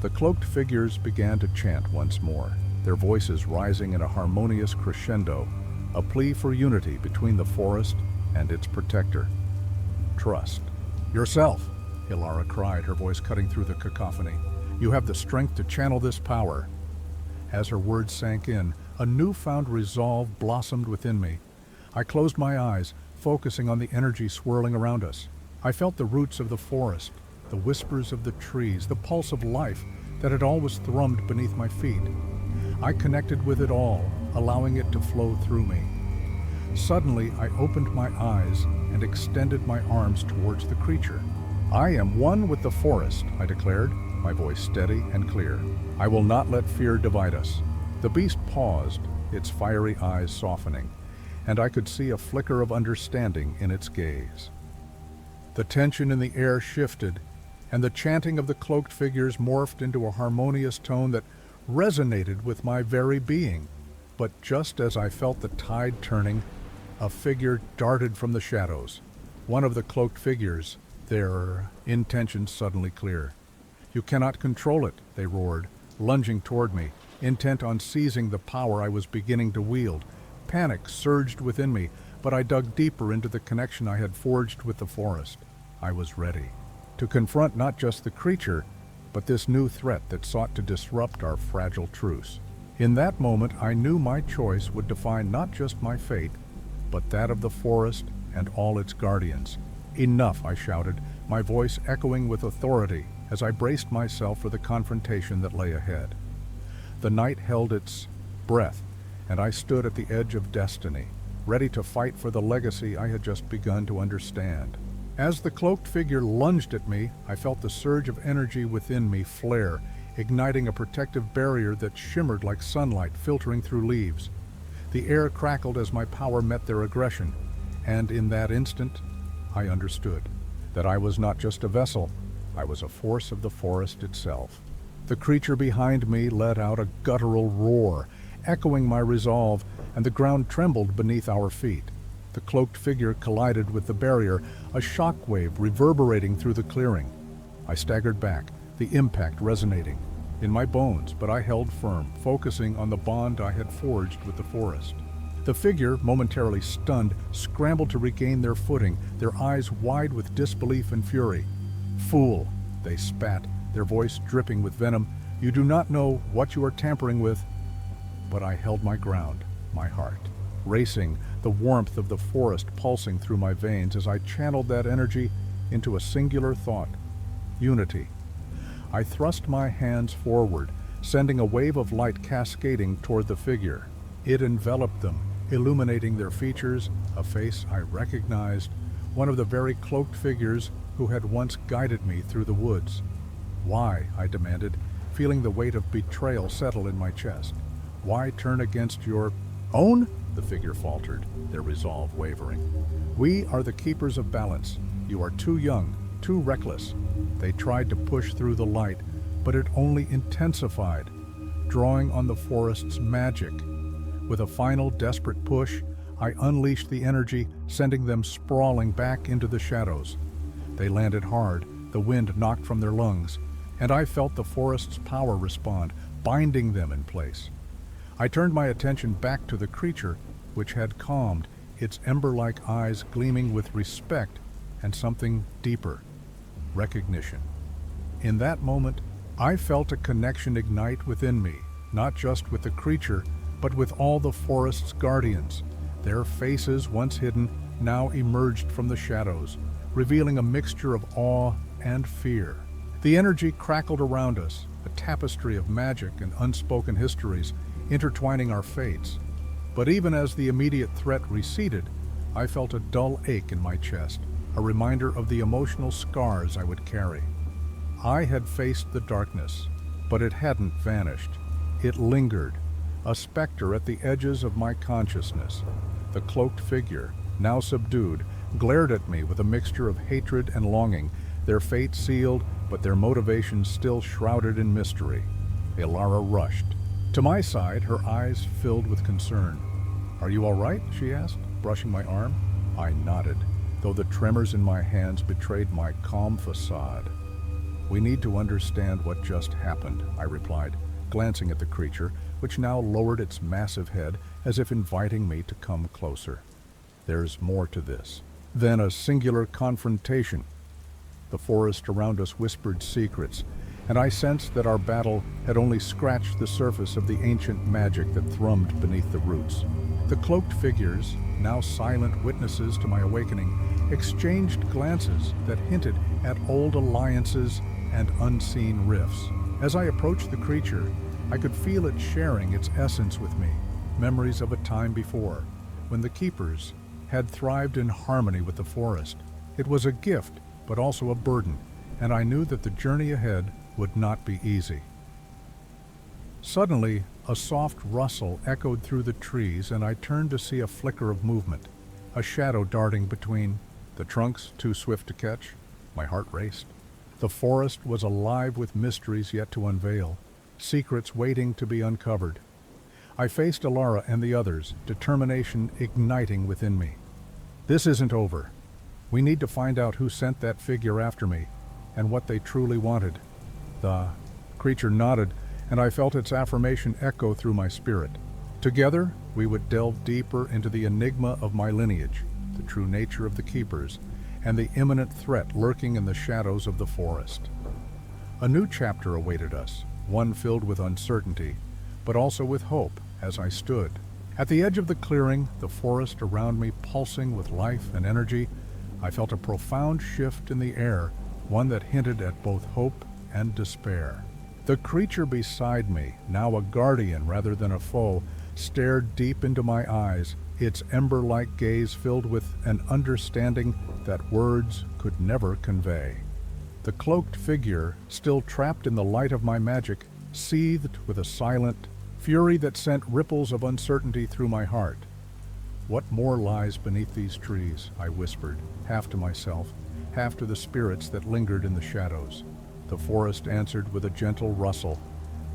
The cloaked figures began to chant once more, their voices rising in a harmonious crescendo, a plea for unity between the forest and its protector. "Trust yourself," Ilara cried, her voice cutting through the cacophony. "You have the strength to channel this power." As her words sank in, a newfound resolve blossomed within me. I closed my eyes, focusing on the energy swirling around us. I felt the roots of the forest, the whispers of the trees, the pulse of life that had always thrummed beneath my feet. I connected with it all, allowing it to flow through me. Suddenly, I opened my eyes and extended my arms towards the creature. "I am one with the forest," I declared, my voice steady and clear. "I will not let fear divide us." The beast paused, its fiery eyes softening, and I could see a flicker of understanding in its gaze. The tension in the air shifted, and the chanting of the cloaked figures morphed into a harmonious tone that resonated with my very being. But just as I felt the tide turning, a figure darted from the shadows. One of the cloaked figures, their intentions suddenly clear. "You cannot control it," they roared, lunging toward me, intent on seizing the power I was beginning to wield. Panic surged within me, but I dug deeper into the connection I had forged with the forest. I was ready to confront not just the creature, but this new threat that sought to disrupt our fragile truce. In that moment, I knew my choice would define not just my fate, but that of the forest and all its guardians. "Enough," I shouted, my voice echoing with authority as I braced myself for the confrontation that lay ahead. The night held its breath, and I stood at the edge of destiny, ready to fight for the legacy I had just begun to understand. As the cloaked figure lunged at me, I felt the surge of energy within me flare, igniting a protective barrier that shimmered like sunlight filtering through leaves. The air crackled as my power met their aggression, and in that instant, I understood that I was not just a vessel, I was a force of the forest itself. The creature behind me let out a guttural roar, echoing my resolve, and the ground trembled beneath our feet. The cloaked figure collided with the barrier, a shockwave reverberating through the clearing. I staggered back, the impact resonating in my bones, but I held firm, focusing on the bond I had forged with the forest. The figure, momentarily stunned, scrambled to regain their footing, their eyes wide with disbelief and fury. "Fool," they spat, their voice dripping with venom. "You do not know what you are tampering with." But I held my ground, my heart racing, the warmth of the forest pulsing through my veins as I channeled that energy into a singular thought: unity. I thrust my hands forward, sending a wave of light cascading toward the figure. It enveloped them, illuminating their features, a face I recognized, one of the very cloaked figures who had once guided me through the woods. Why, I demanded, feeling the weight of betrayal settle in my chest. Why turn against your own? The figure faltered, their resolve wavering. We are the keepers of balance. You are too young, too reckless. They tried to push through the light, but it only intensified, drawing on the forest's magic. With a final desperate push, I unleashed the energy, sending them sprawling back into the shadows. They landed hard, the wind knocked from their lungs, and I felt the forest's power respond, binding them in place. I turned my attention back to the creature, which had calmed, its ember-like eyes gleaming with respect and something deeper, recognition. In that moment, I felt a connection ignite within me, not just with the creature, but with all the forest's guardians. Their faces, once hidden, now emerged from the shadows, revealing a mixture of awe and fear. The energy crackled around us, a tapestry of magic and unspoken histories, intertwining our fates. But even as the immediate threat receded, I felt a dull ache in my chest, a reminder of the emotional scars I would carry. I had faced the darkness, but it hadn't vanished. It lingered, a specter at the edges of my consciousness. The cloaked figure, now subdued, glared at me with a mixture of hatred and longing, their fate sealed, but their motivations still shrouded in mystery. Ilara rushed. To my side, her eyes filled with concern. "Are you all right?" she asked, brushing my arm. I nodded, though the tremors in my hands betrayed my calm facade. "We need to understand what just happened," I replied, glancing at the creature, which now lowered its massive head as if inviting me to come closer. "There's more to this than a singular confrontation." The forest around us whispered secrets, and I sensed that our battle had only scratched the surface of the ancient magic that thrummed beneath the roots. The cloaked figures, now silent witnesses to my awakening, exchanged glances that hinted at old alliances and unseen rifts. As I approached the creature, I could feel it sharing its essence with me, memories of a time before, when the keepers had thrived in harmony with the forest. It was a gift, but also a burden, and I knew that the journey ahead would not be easy. Suddenly, a soft rustle echoed through the trees, and I turned to see a flicker of movement, a shadow darting between the trunks too swift to catch. My heart raced. The forest was alive with mysteries yet to unveil, secrets waiting to be uncovered. I faced Ilara and the others, determination igniting within me. "This isn't over. We need to find out who sent that figure after me, and what they truly wanted." The creature nodded, and I felt its affirmation echo through my spirit. Together, we would delve deeper into the enigma of my lineage, the true nature of the keepers, and the imminent threat lurking in the shadows of the forest. A new chapter awaited us, one filled with uncertainty, but also with hope as I stood. At the edge of the clearing, the forest around me pulsing with life and energy, I felt a profound shift in the air, one that hinted at both hope and despair. The creature beside me, now a guardian rather than a foe, stared deep into my eyes, its ember-like gaze filled with an understanding that words could never convey. The cloaked figure, still trapped in the light of my magic, seethed with a silent fury that sent ripples of uncertainty through my heart. "What more lies beneath these trees?" I whispered, half to myself, half to the spirits that lingered in the shadows. The forest answered with a gentle rustle,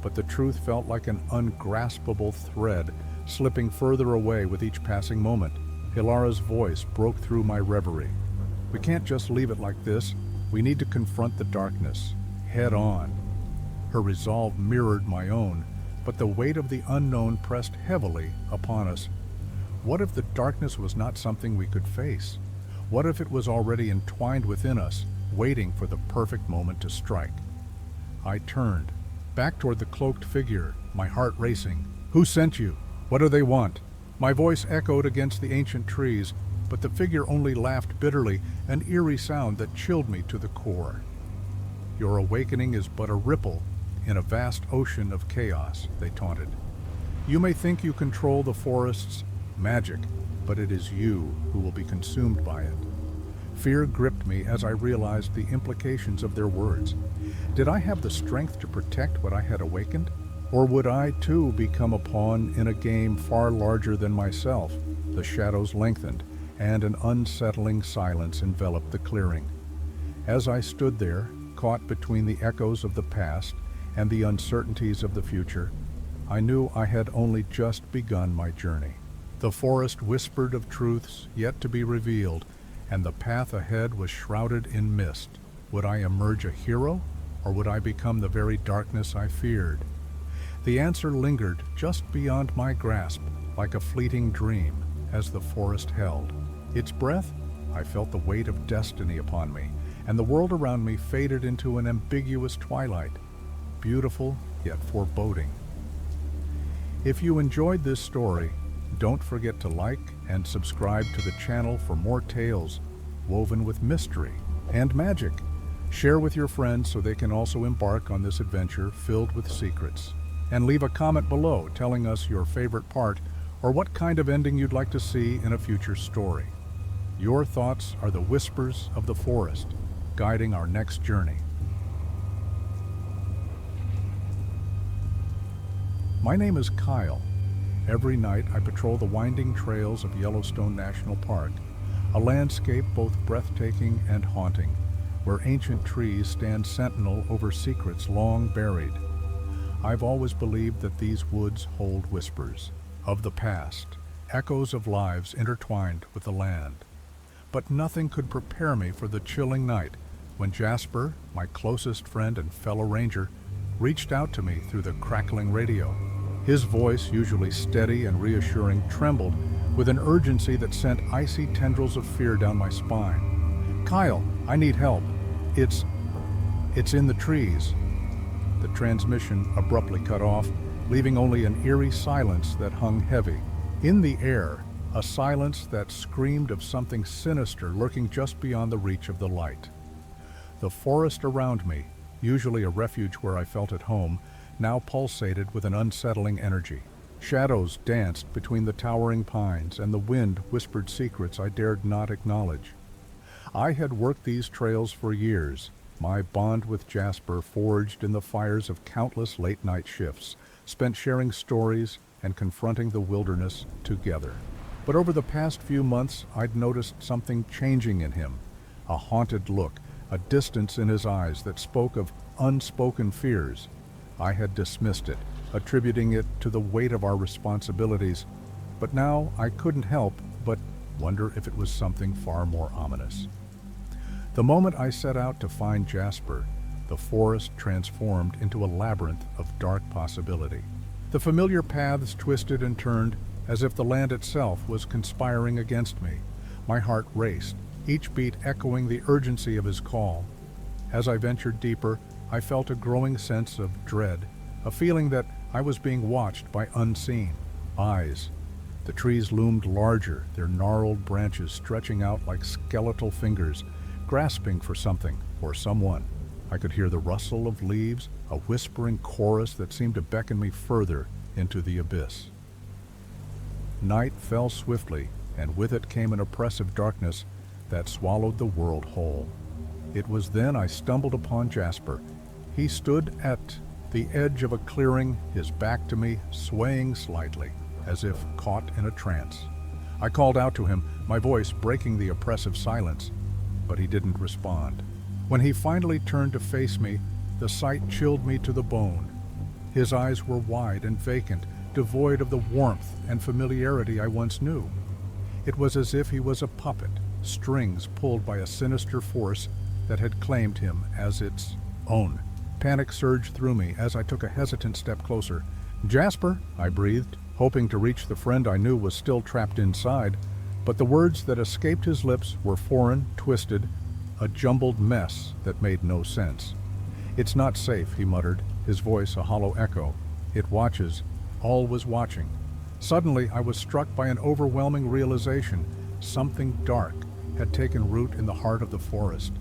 but the truth felt like an ungraspable thread, slipping further away with each passing moment. Ilara's voice broke through my reverie. "We can't just leave it like this. We need to confront the darkness, head on." Her resolve mirrored my own, but the weight of the unknown pressed heavily upon us. What if the darkness was not something we could face? What if it was already entwined within us, waiting for the perfect moment to strike? I turned, back toward the cloaked figure, my heart racing. "Who sent you? What do they want?" My voice echoed against the ancient trees, but the figure only laughed bitterly, an eerie sound that chilled me to the core. "Your awakening is but a ripple in a vast ocean of chaos," they taunted. "You may think you control the forest's magic, but it is you who will be consumed by it." Fear gripped me as I realized the implications of their words. Did I have the strength to protect what I had awakened? Or would I, too, become a pawn in a game far larger than myself? The shadows lengthened, and an unsettling silence enveloped the clearing. As I stood there, caught between the echoes of the past and the uncertainties of the future, I knew I had only just begun my journey. The forest whispered of truths yet to be revealed, and the path ahead was shrouded in mist. Would I emerge a hero, or would I become the very darkness I feared? The answer lingered just beyond my grasp, like a fleeting dream, as the forest held. Its breath, I felt the weight of destiny upon me, and the world around me faded into an ambiguous twilight, beautiful yet foreboding. If you enjoyed this story, don't forget to like and subscribe to the channel for more tales woven with mystery and magic. Share with your friends so they can also embark on this adventure filled with secrets. And leave a comment below telling us your favorite part or what kind of ending you'd like to see in a future story. Your thoughts are the whispers of the forest, guiding our next journey. My name is Kyle. Every night I patrol the winding trails of Yellowstone National Park, a landscape both breathtaking and haunting, where ancient trees stand sentinel over secrets long buried. I've always believed that these woods hold whispers of the past, echoes of lives intertwined with the land. But nothing could prepare me for the chilling night when Jasper, my closest friend and fellow ranger, reached out to me through the crackling radio. His voice, usually steady and reassuring, trembled with an urgency that sent icy tendrils of fear down my spine. "Kyle, I need help. It's in the trees." The transmission abruptly cut off, leaving only an eerie silence that hung heavy. In the air, a silence that screamed of something sinister lurking just beyond the reach of the light. The forest around me, usually a refuge where I felt at home, now pulsated with an unsettling energy. Shadows danced between the towering pines, and the wind whispered secrets I dared not acknowledge. I had worked these trails for years, my bond with Jasper forged in the fires of countless late-night shifts, spent sharing stories and confronting the wilderness together. But over the past few months, I'd noticed something changing in him, a haunted look, a distance in his eyes that spoke of unspoken fears. I had dismissed it, attributing it to the weight of our responsibilities, but now I couldn't help but wonder if it was something far more ominous. The moment I set out to find Jasper, the forest transformed into a labyrinth of dark possibility. The familiar paths twisted and turned as if the land itself was conspiring against me. My heart raced, each beat echoing the urgency of his call. As I ventured deeper, I felt a growing sense of dread, a feeling that I was being watched by unseen eyes. The trees loomed larger, their gnarled branches stretching out like skeletal fingers, grasping for something or someone. I could hear the rustle of leaves, a whispering chorus that seemed to beckon me further into the abyss. Night fell swiftly, and with it came an oppressive darkness that swallowed the world whole. It was then I stumbled upon Jasper. He stood at the edge of a clearing, his back to me, swaying slightly, as if caught in a trance. I called out to him, my voice breaking the oppressive silence, but he didn't respond. When he finally turned to face me, the sight chilled me to the bone. His eyes were wide and vacant, devoid of the warmth and familiarity I once knew. It was as if he was a puppet, strings pulled by a sinister force that had claimed him as its own. Panic surged through me as I took a hesitant step closer. "Jasper," I breathed, hoping to reach the friend I knew was still trapped inside, but the words that escaped his lips were foreign, twisted, a jumbled mess that made no sense. "It's not safe," he muttered, his voice a hollow echo. "It watches." All was watching. Suddenly, I was struck by an overwhelming realization. Something dark had taken root in the heart of the forest,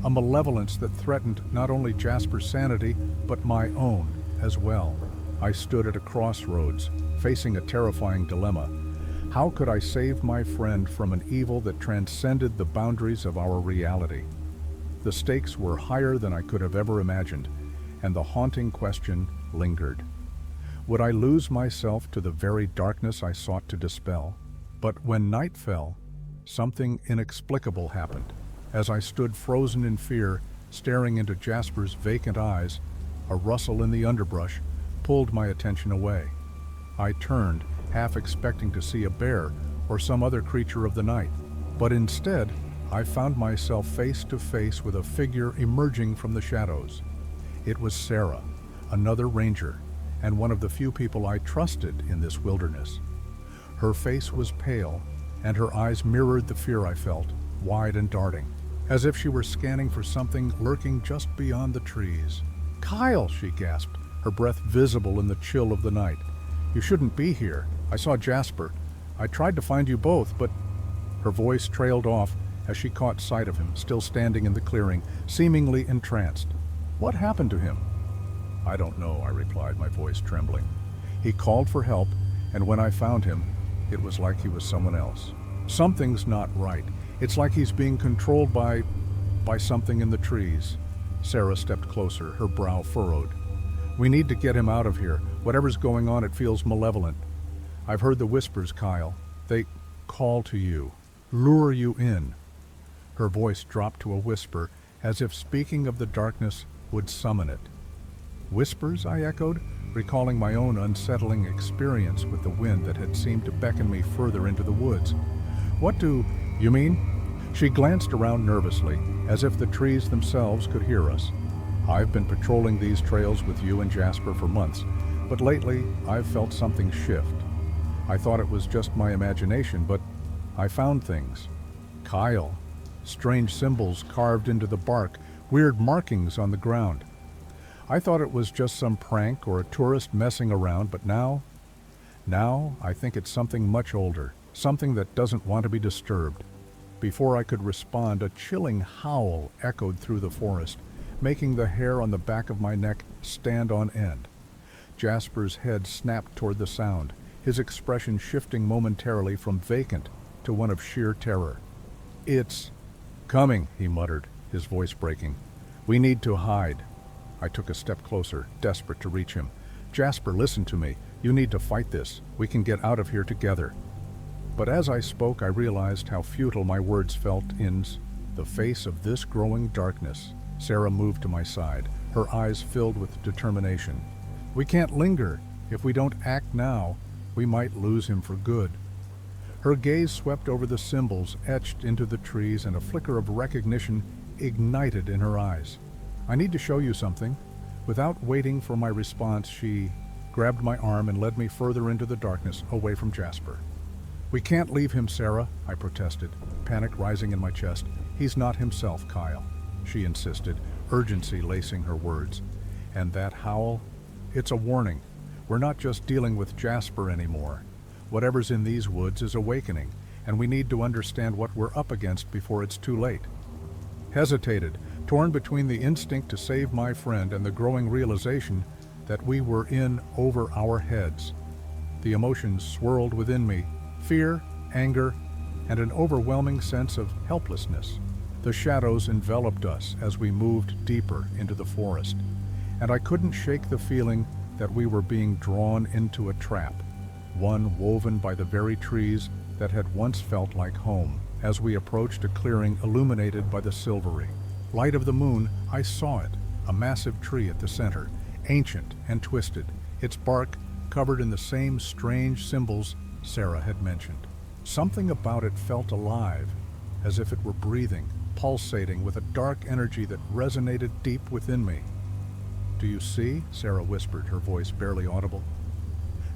a malevolence that threatened not only Jasper's sanity, but my own as well. I stood at a crossroads, facing a terrifying dilemma. How could I save my friend from an evil that transcended the boundaries of our reality? The stakes were higher than I could have ever imagined, and the haunting question lingered. Would I lose myself to the very darkness I sought to dispel? But when night fell, something inexplicable happened. As I stood frozen in fear, staring into Jasper's vacant eyes, a rustle in the underbrush pulled my attention away. I turned, half expecting to see a bear or some other creature of the night, but instead, I found myself face to face with a figure emerging from the shadows. It was Sarah, another ranger, and one of the few people I trusted in this wilderness. Her face was pale, and her eyes mirrored the fear I felt, wide and darting, as if she were scanning for something lurking just beyond the trees. "Kyle!" she gasped, her breath visible in the chill of the night. "You shouldn't be here. I saw Jasper. I tried to find you both, but..." Her voice trailed off as she caught sight of him, still standing in the clearing, seemingly entranced. "What happened to him?" "I don't know," I replied, my voice trembling. "He called for help, and when I found him, it was like he was someone else. Something's not right. It's like he's being controlled by something in the trees." Sarah stepped closer, her brow furrowed. "We need to get him out of here. Whatever's going on, it feels malevolent. I've heard the whispers, Kyle. They call to you, lure you in." Her voice dropped to a whisper, as if speaking of the darkness would summon it. "Whispers?" I echoed, recalling my own unsettling experience with the wind that had seemed to beckon me further into the woods. "What do you mean?" She glanced around nervously, as if the trees themselves could hear us. "I've been patrolling these trails with you and Jasper for months, but lately I've felt something shift. I thought it was just my imagination, but I found things. Kyle, strange symbols carved into the bark, weird markings on the ground. I thought it was just some prank or a tourist messing around, but now I think it's something much older, something that doesn't want to be disturbed." Before I could respond, a chilling howl echoed through the forest, making the hair on the back of my neck stand on end. Jasper's head snapped toward the sound, his expression shifting momentarily from vacant to one of sheer terror. "It's coming," he muttered, his voice breaking. "We need to hide." I took a step closer, desperate to reach him. "Jasper, listen to me. You need to fight this. We can get out of here together." But as I spoke, I realized how futile my words felt in the face of this growing darkness. Sarah moved to my side, her eyes filled with determination. "We can't linger. If we don't act now, we might lose him for good." Her gaze swept over the symbols etched into the trees, and a flicker of recognition ignited in her eyes. "I need to show you something." Without waiting for my response, she grabbed my arm and led me further into the darkness, away from Jasper. "We can't leave him, Sarah," I protested, panic rising in my chest. "He's not himself, Kyle," she insisted, urgency lacing her words. "And that howl? It's a warning. We're not just dealing with Jasper anymore. Whatever's in these woods is awakening, and we need to understand what we're up against before it's too late." Hesitated, torn between the instinct to save my friend and the growing realization that we were in over our heads. The emotions swirled within me, fear, anger, and an overwhelming sense of helplessness. The shadows enveloped us as we moved deeper into the forest, and I couldn't shake the feeling that we were being drawn into a trap, one woven by the very trees that had once felt like home. As we approached a clearing illuminated by the silvery light of the moon, I saw it, a massive tree at the center, ancient and twisted, its bark covered in the same strange symbols Sarah had mentioned. Something about it felt alive, as if it were breathing, pulsating with a dark energy that resonated deep within me. "Do you see?" Sarah whispered, her voice barely audible.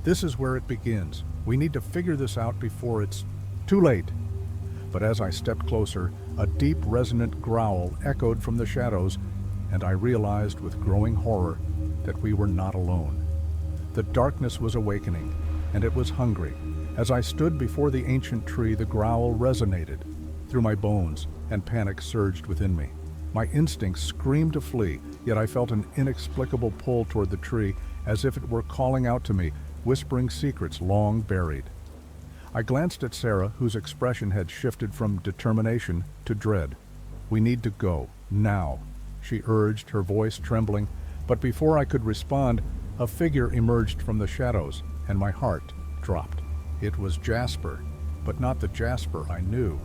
"This is where it begins. We need to figure this out before it's too late." But as I stepped closer, a deep, resonant growl echoed from the shadows, and I realized with growing horror that we were not alone. The darkness was awakening, and it was hungry. As I stood before the ancient tree, the growl resonated through my bones, and panic surged within me. My instincts screamed to flee, yet I felt an inexplicable pull toward the tree, as if it were calling out to me, whispering secrets long buried. I glanced at Sarah, whose expression had shifted from determination to dread. "We need to go, now," she urged, her voice trembling, but before I could respond, a figure emerged from the shadows, and my heart dropped. It was Jasper, but not the Jasper I knew.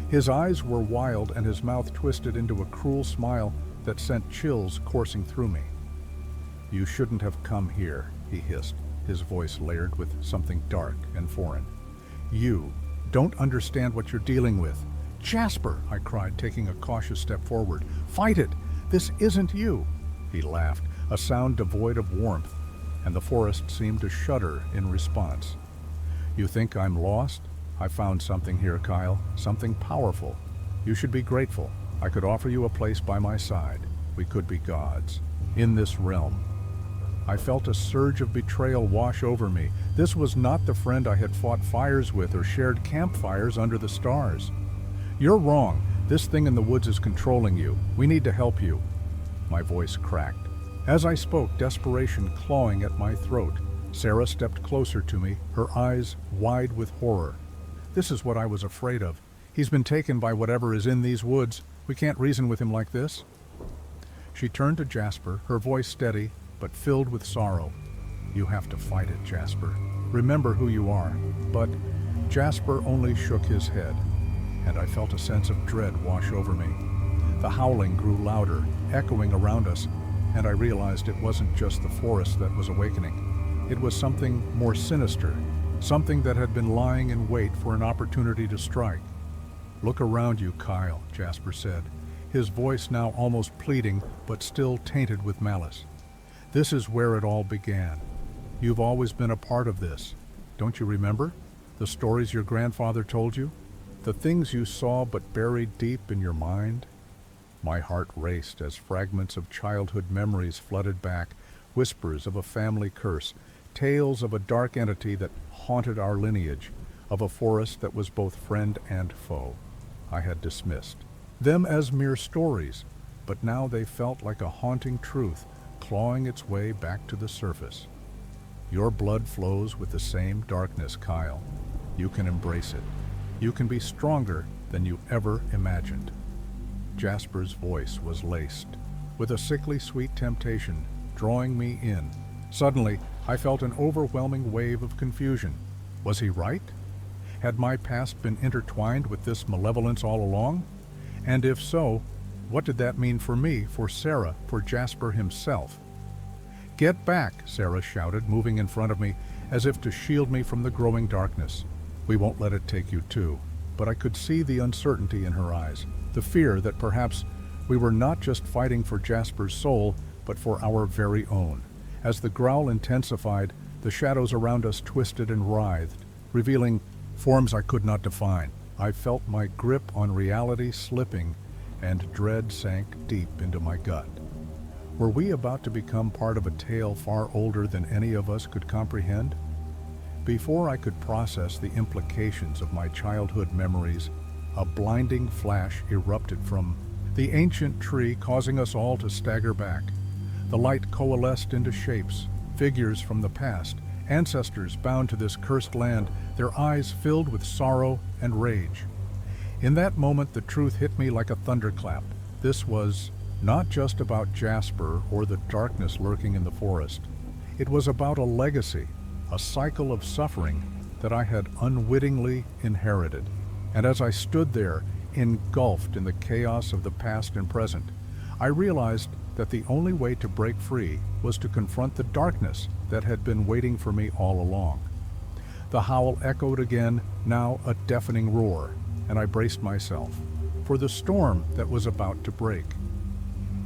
His eyes were wild and his mouth twisted into a cruel smile that sent chills coursing through me. "You shouldn't have come here," he hissed, his voice layered with something dark and foreign. "You don't understand what you're dealing with." "Jasper!" I cried, taking a cautious step forward. "Fight it! This isn't you!" He laughed, a sound devoid of warmth, and the forest seemed to shudder in response. "You think I'm lost? I found something here, Kyle, something powerful. You should be grateful. I could offer you a place by my side. We could be gods in this realm." I felt a surge of betrayal wash over me. This was not the friend I had fought fires with or shared campfires under the stars. "You're wrong. This thing in the woods is controlling you. We need to help you." My voice cracked. As I spoke, desperation clawing at my throat. Sarah stepped closer to me, her eyes wide with horror. "This is what I was afraid of. He's been taken by whatever is in these woods. We can't reason with him like this." She turned to Jasper, her voice steady, but filled with sorrow. "You have to fight it, Jasper. Remember who you are." But Jasper only shook his head, and I felt a sense of dread wash over me. The howling grew louder, echoing around us, and I realized it wasn't just the forest that was awakening. It was something more sinister, something that had been lying in wait for an opportunity to strike. "Look around you, Kyle," Jasper said, his voice now almost pleading, but still tainted with malice. "This is where it all began. You've always been a part of this. Don't you remember? The stories your grandfather told you? The things you saw but buried deep in your mind?" My heart raced as fragments of childhood memories flooded back, whispers of a family curse, tales of a dark entity that haunted our lineage, of a forest that was both friend and foe. I had dismissed them as mere stories, but now they felt like a haunting truth, clawing its way back to the surface. Your blood flows with the same darkness, Kyle. You can embrace it. You can be stronger than you ever imagined. Jasper's voice was laced with a sickly sweet temptation, drawing me in. Suddenly, I felt an overwhelming wave of confusion. Was he right? Had my past been intertwined with this malevolence all along? And if so, what did that mean for me, for Sarah, for Jasper himself? "Get back," Sarah shouted, moving in front of me, as if to shield me from the growing darkness. "We won't let it take you too." But I could see the uncertainty in her eyes, the fear that perhaps we were not just fighting for Jasper's soul, but for our very own. As the growl intensified, the shadows around us twisted and writhed, revealing forms I could not define. I felt my grip on reality slipping, and dread sank deep into my gut. Were we about to become part of a tale far older than any of us could comprehend? Before I could process the implications of my childhood memories, a blinding flash erupted from the ancient tree, causing us all to stagger back. The light coalesced into shapes, figures from the past, ancestors bound to this cursed land, their eyes filled with sorrow and rage. In that moment, the truth hit me like a thunderclap. This was not just about Jasper or the darkness lurking in the forest. It was about a legacy, a cycle of suffering that I had unwittingly inherited. And as I stood there, engulfed in the chaos of the past and present, I realized that the only way to break free was to confront the darkness that had been waiting for me all along. The howl echoed again, now a deafening roar, and I braced myself for the storm that was about to break.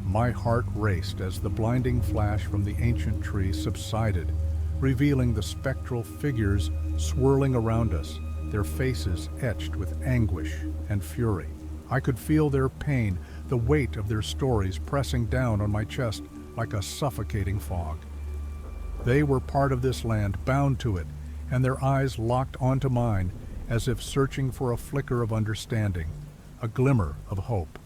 My heart raced as the blinding flash from the ancient tree subsided, revealing the spectral figures swirling around us, their faces etched with anguish and fury. I could feel their pain, the weight of their stories pressing down on my chest like a suffocating fog. They were part of this land, bound to it, and their eyes locked onto mine as if searching for a flicker of understanding, a glimmer of hope.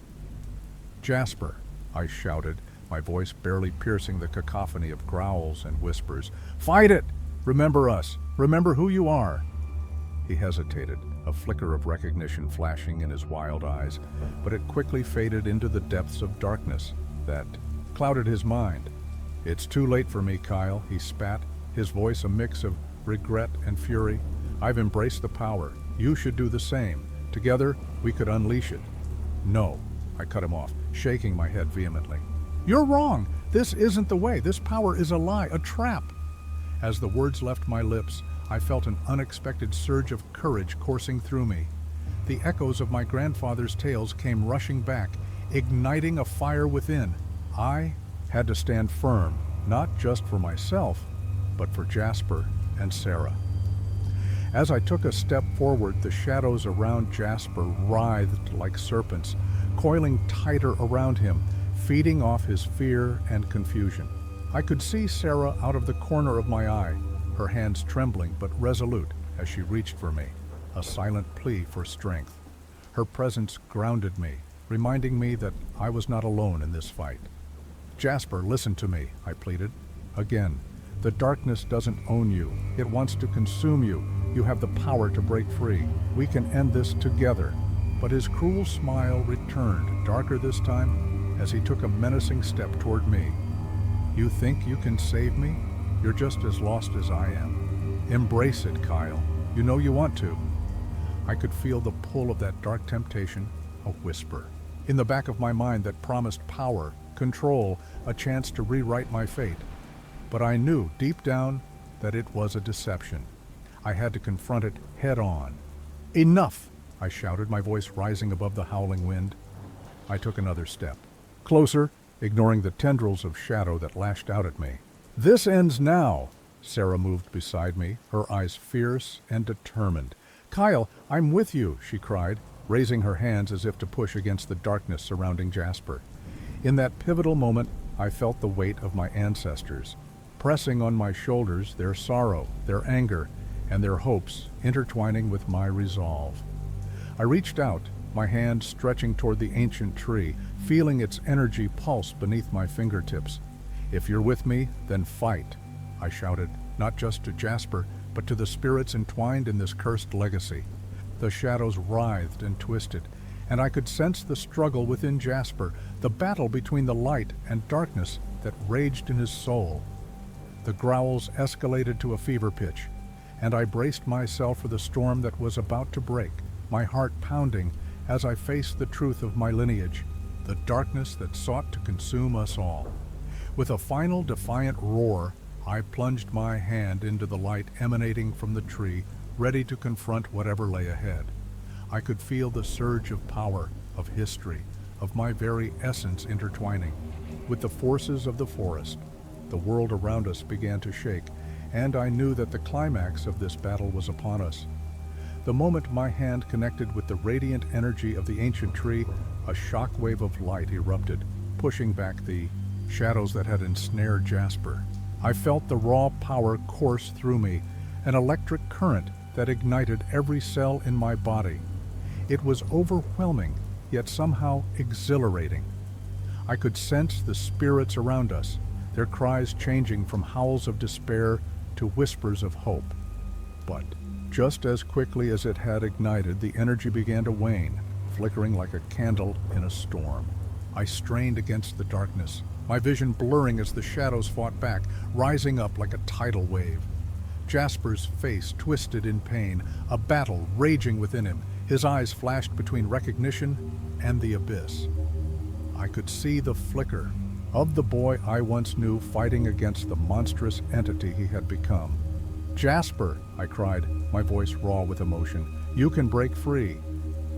"Jasper," I shouted, my voice barely piercing the cacophony of growls and whispers. "Fight it! Remember us! Remember who you are!" He hesitated, a flicker of recognition flashing in his wild eyes, but it quickly faded into the depths of darkness that clouded his mind. "It's too late for me, Kyle," he spat, his voice a mix of regret and fury. "I've embraced the power. You should do the same. Together, we could unleash it." "No," I cut him off, shaking my head vehemently. "You're wrong. This isn't the way. This power is a lie, a trap." As the words left my lips, I felt an unexpected surge of courage coursing through me. The echoes of my grandfather's tales came rushing back, igniting a fire within. I had to stand firm, not just for myself, but for Jasper and Sarah. As I took a step forward, the shadows around Jasper writhed like serpents, coiling tighter around him, feeding off his fear and confusion. I could see Sarah out of the corner of my eye, her hands trembling but resolute as she reached for me, a silent plea for strength. Her presence grounded me, reminding me that I was not alone in this fight. "Jasper, listen to me," I pleaded. "Again, the darkness doesn't own you. It wants to consume you. You have the power to break free. We can end this together." But his cruel smile returned, darker this time, as he took a menacing step toward me. "You think you can save me? You're just as lost as I am. Embrace it, Kyle. You know you want to." I could feel the pull of that dark temptation, a whisper in the back of my mind that promised power, control, a chance to rewrite my fate. But I knew deep down that it was a deception. I had to confront it head on. "Enough!" I shouted, my voice rising above the howling wind. I took another step, closer, ignoring the tendrils of shadow that lashed out at me. "This ends now." Sarah moved beside me, her eyes fierce and determined. "Kyle, I'm with you," she cried, raising her hands as if to push against the darkness surrounding Jasper. In that pivotal moment, I felt the weight of my ancestors, pressing on my shoulders, their sorrow, their anger, and their hopes intertwining with my resolve. I reached out, my hand stretching toward the ancient tree, feeling its energy pulse beneath my fingertips. "If you're with me, then fight," I shouted, not just to Jasper, but to the spirits entwined in this cursed legacy. The shadows writhed and twisted, and I could sense the struggle within Jasper, the battle between the light and darkness that raged in his soul. The growls escalated to a fever pitch, and I braced myself for the storm that was about to break, my heart pounding as I faced the truth of my lineage, the darkness that sought to consume us all. With a final defiant roar, I plunged my hand into the light emanating from the tree, ready to confront whatever lay ahead. I could feel the surge of power, of history, of my very essence intertwining. With the forces of the forest, the world around us began to shake, and I knew that the climax of this battle was upon us. The moment my hand connected with the radiant energy of the ancient tree, a shockwave of light erupted, pushing back the shadows that had ensnared Jasper. I felt the raw power course through me, an electric current that ignited every cell in my body. It was overwhelming, yet somehow exhilarating. I could sense the spirits around us, their cries changing from howls of despair to whispers of hope. But just as quickly as it had ignited, the energy began to wane, flickering like a candle in a storm. I strained against the darkness, my vision blurring as the shadows fought back, rising up like a tidal wave. Jasper's face twisted in pain, a battle raging within him. His eyes flashed between recognition and the abyss. I could see the flicker of the boy I once knew fighting against the monstrous entity he had become. "Jasper," I cried, my voice raw with emotion, "you can break free."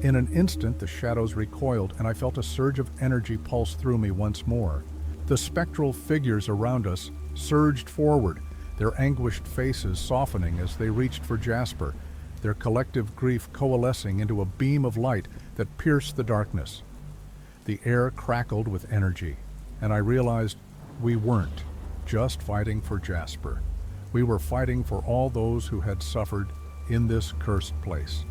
In an instant, the shadows recoiled, and I felt a surge of energy pulse through me once more. The spectral figures around us surged forward, their anguished faces softening as they reached for Jasper, their collective grief coalescing into a beam of light that pierced the darkness. The air crackled with energy, and I realized we weren't just fighting for Jasper. We were fighting for all those who had suffered in this cursed place.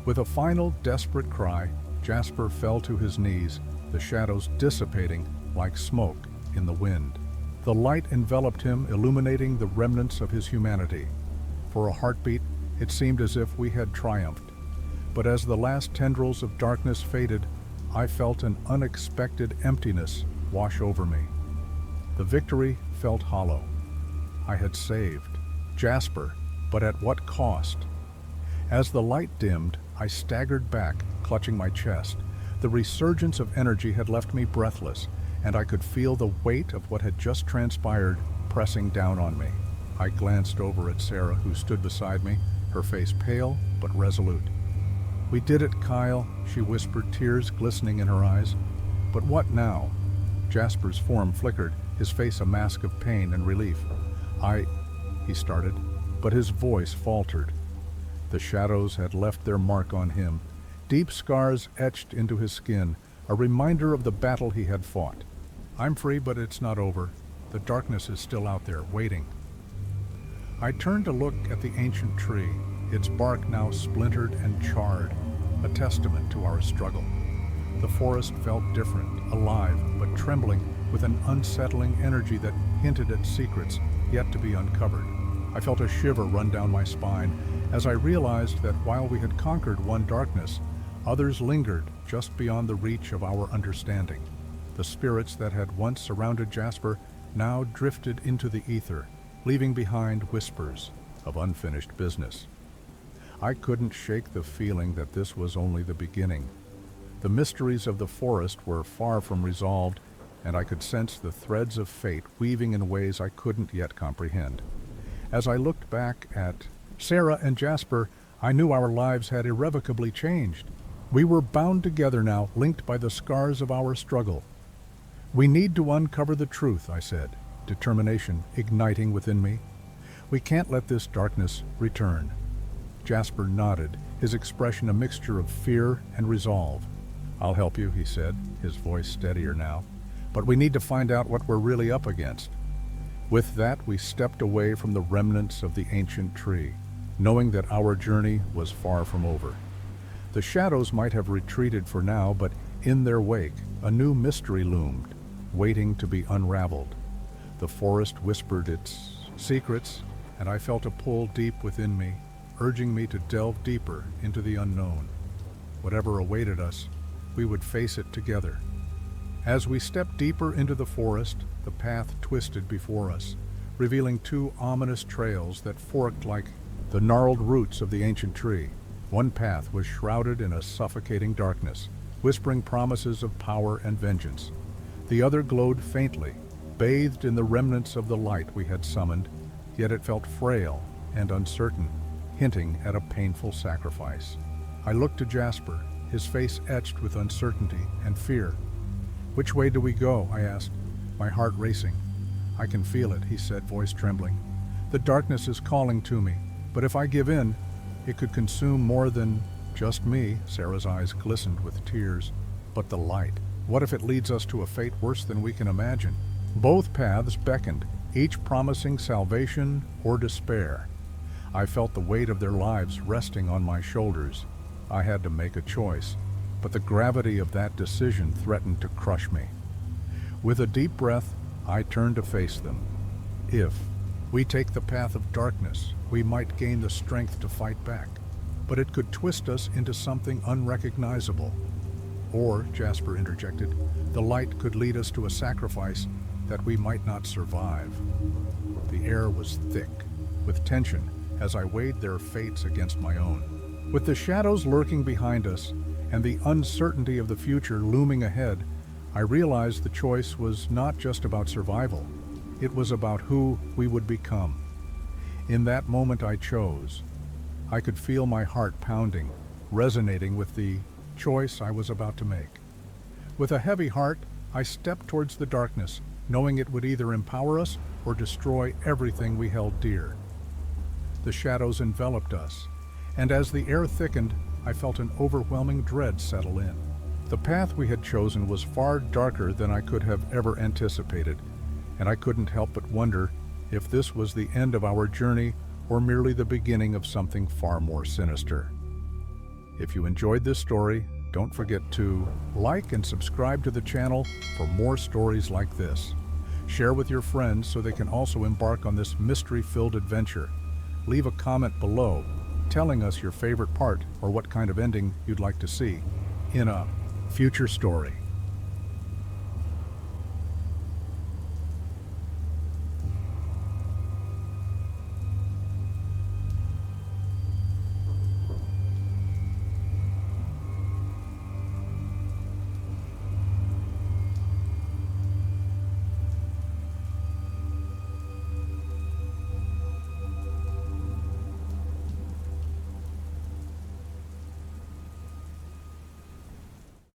With a final desperate cry, Jasper fell to his knees, the shadows dissipating like smoke in the wind. The light enveloped him, illuminating the remnants of his humanity. For a heartbeat, It seemed as if we had triumphed. But as the last tendrils of darkness faded, I felt an unexpected emptiness wash over me. The victory felt hollow. I had saved Jasper, but at what cost? As the light dimmed, I staggered back, clutching my chest. The resurgence of energy had left me breathless, and I could feel the weight of what had just transpired pressing down on me. I glanced over at Sarah, who stood beside me, her face pale but resolute. "We did it, Kyle," she whispered, tears glistening in her eyes. "But what now?" Jasper's form flickered, his face a mask of pain and relief. He started, but his voice faltered. The shadows had left their mark on him, deep scars etched into his skin, a reminder of the battle he had fought. "I'm free, but it's not over. The darkness is still out there, waiting." I turned to look at the ancient tree, its bark now splintered and charred, a testament to our struggle. The forest felt different, alive, but trembling with an unsettling energy that hinted at secrets yet to be uncovered. I felt a shiver run down my spine as I realized that while we had conquered one darkness, others lingered just beyond the reach of our understanding. The spirits that had once surrounded Jasper now drifted into the ether, leaving behind whispers of unfinished business. I couldn't shake the feeling that this was only the beginning. The mysteries of the forest were far from resolved, and I could sense the threads of fate weaving in ways I couldn't yet comprehend. As I looked back at Sarah and Jasper, I knew our lives had irrevocably changed. We were bound together now, linked by the scars of our struggle. "We need to uncover the truth," I said, determination igniting within me. "We can't let this darkness return." Jasper nodded, his expression a mixture of fear and resolve. "I'll help you," he said, his voice steadier now. "But we need to find out what we're really up against." With that, we stepped away from the remnants of the ancient tree, knowing that our journey was far from over. The shadows might have retreated for now, but in their wake, a new mystery loomed, waiting to be unraveled. The forest whispered its secrets, and I felt a pull deep within me, urging me to delve deeper into the unknown. Whatever awaited us, we would face it together. As we stepped deeper into the forest, the path twisted before us, revealing two ominous trails that forked like the gnarled roots of the ancient tree. One path was shrouded in a suffocating darkness, whispering promises of power and vengeance. The other glowed faintly, bathed in the remnants of the light we had summoned, yet it felt frail and uncertain, hinting at a painful sacrifice. I looked to Jasper, his face etched with uncertainty and fear. "Which way do we go?" I asked, my heart racing. "I can feel it," he said, voice trembling. "The darkness is calling to me, but if I give in, it could consume more than just me." Sarah's eyes glistened with tears. "But the light, what if it leads us to a fate worse than we can imagine?" Both paths beckoned, each promising salvation or despair. I felt the weight of their lives resting on my shoulders. I had to make a choice, but the gravity of that decision threatened to crush me. With a deep breath, I turned to face them. If we take the path of darkness, we might gain the strength to fight back, but it could twist us into something unrecognizable. Or, Jasper interjected, the light could lead us to a sacrifice that we might not survive. The air was thick with tension as I weighed their fates against my own. With the shadows lurking behind us and the uncertainty of the future looming ahead, I realized the choice was not just about survival. It was about who we would become. In that moment I chose. I could feel my heart pounding, resonating with the choice I was about to make. With a heavy heart, I stepped towards the darkness, knowing it would either empower us or destroy everything we held dear. The shadows enveloped us, and as the air thickened, I felt an overwhelming dread settle in. The path we had chosen was far darker than I could have ever anticipated, and I couldn't help but wonder if this was the end of our journey or merely the beginning of something far more sinister. If you enjoyed this story, don't forget to like and subscribe to the channel for more stories like this. Share with your friends so they can also embark on this mystery-filled adventure. Leave a comment below telling us your favorite part or what kind of ending you'd like to see in a future story.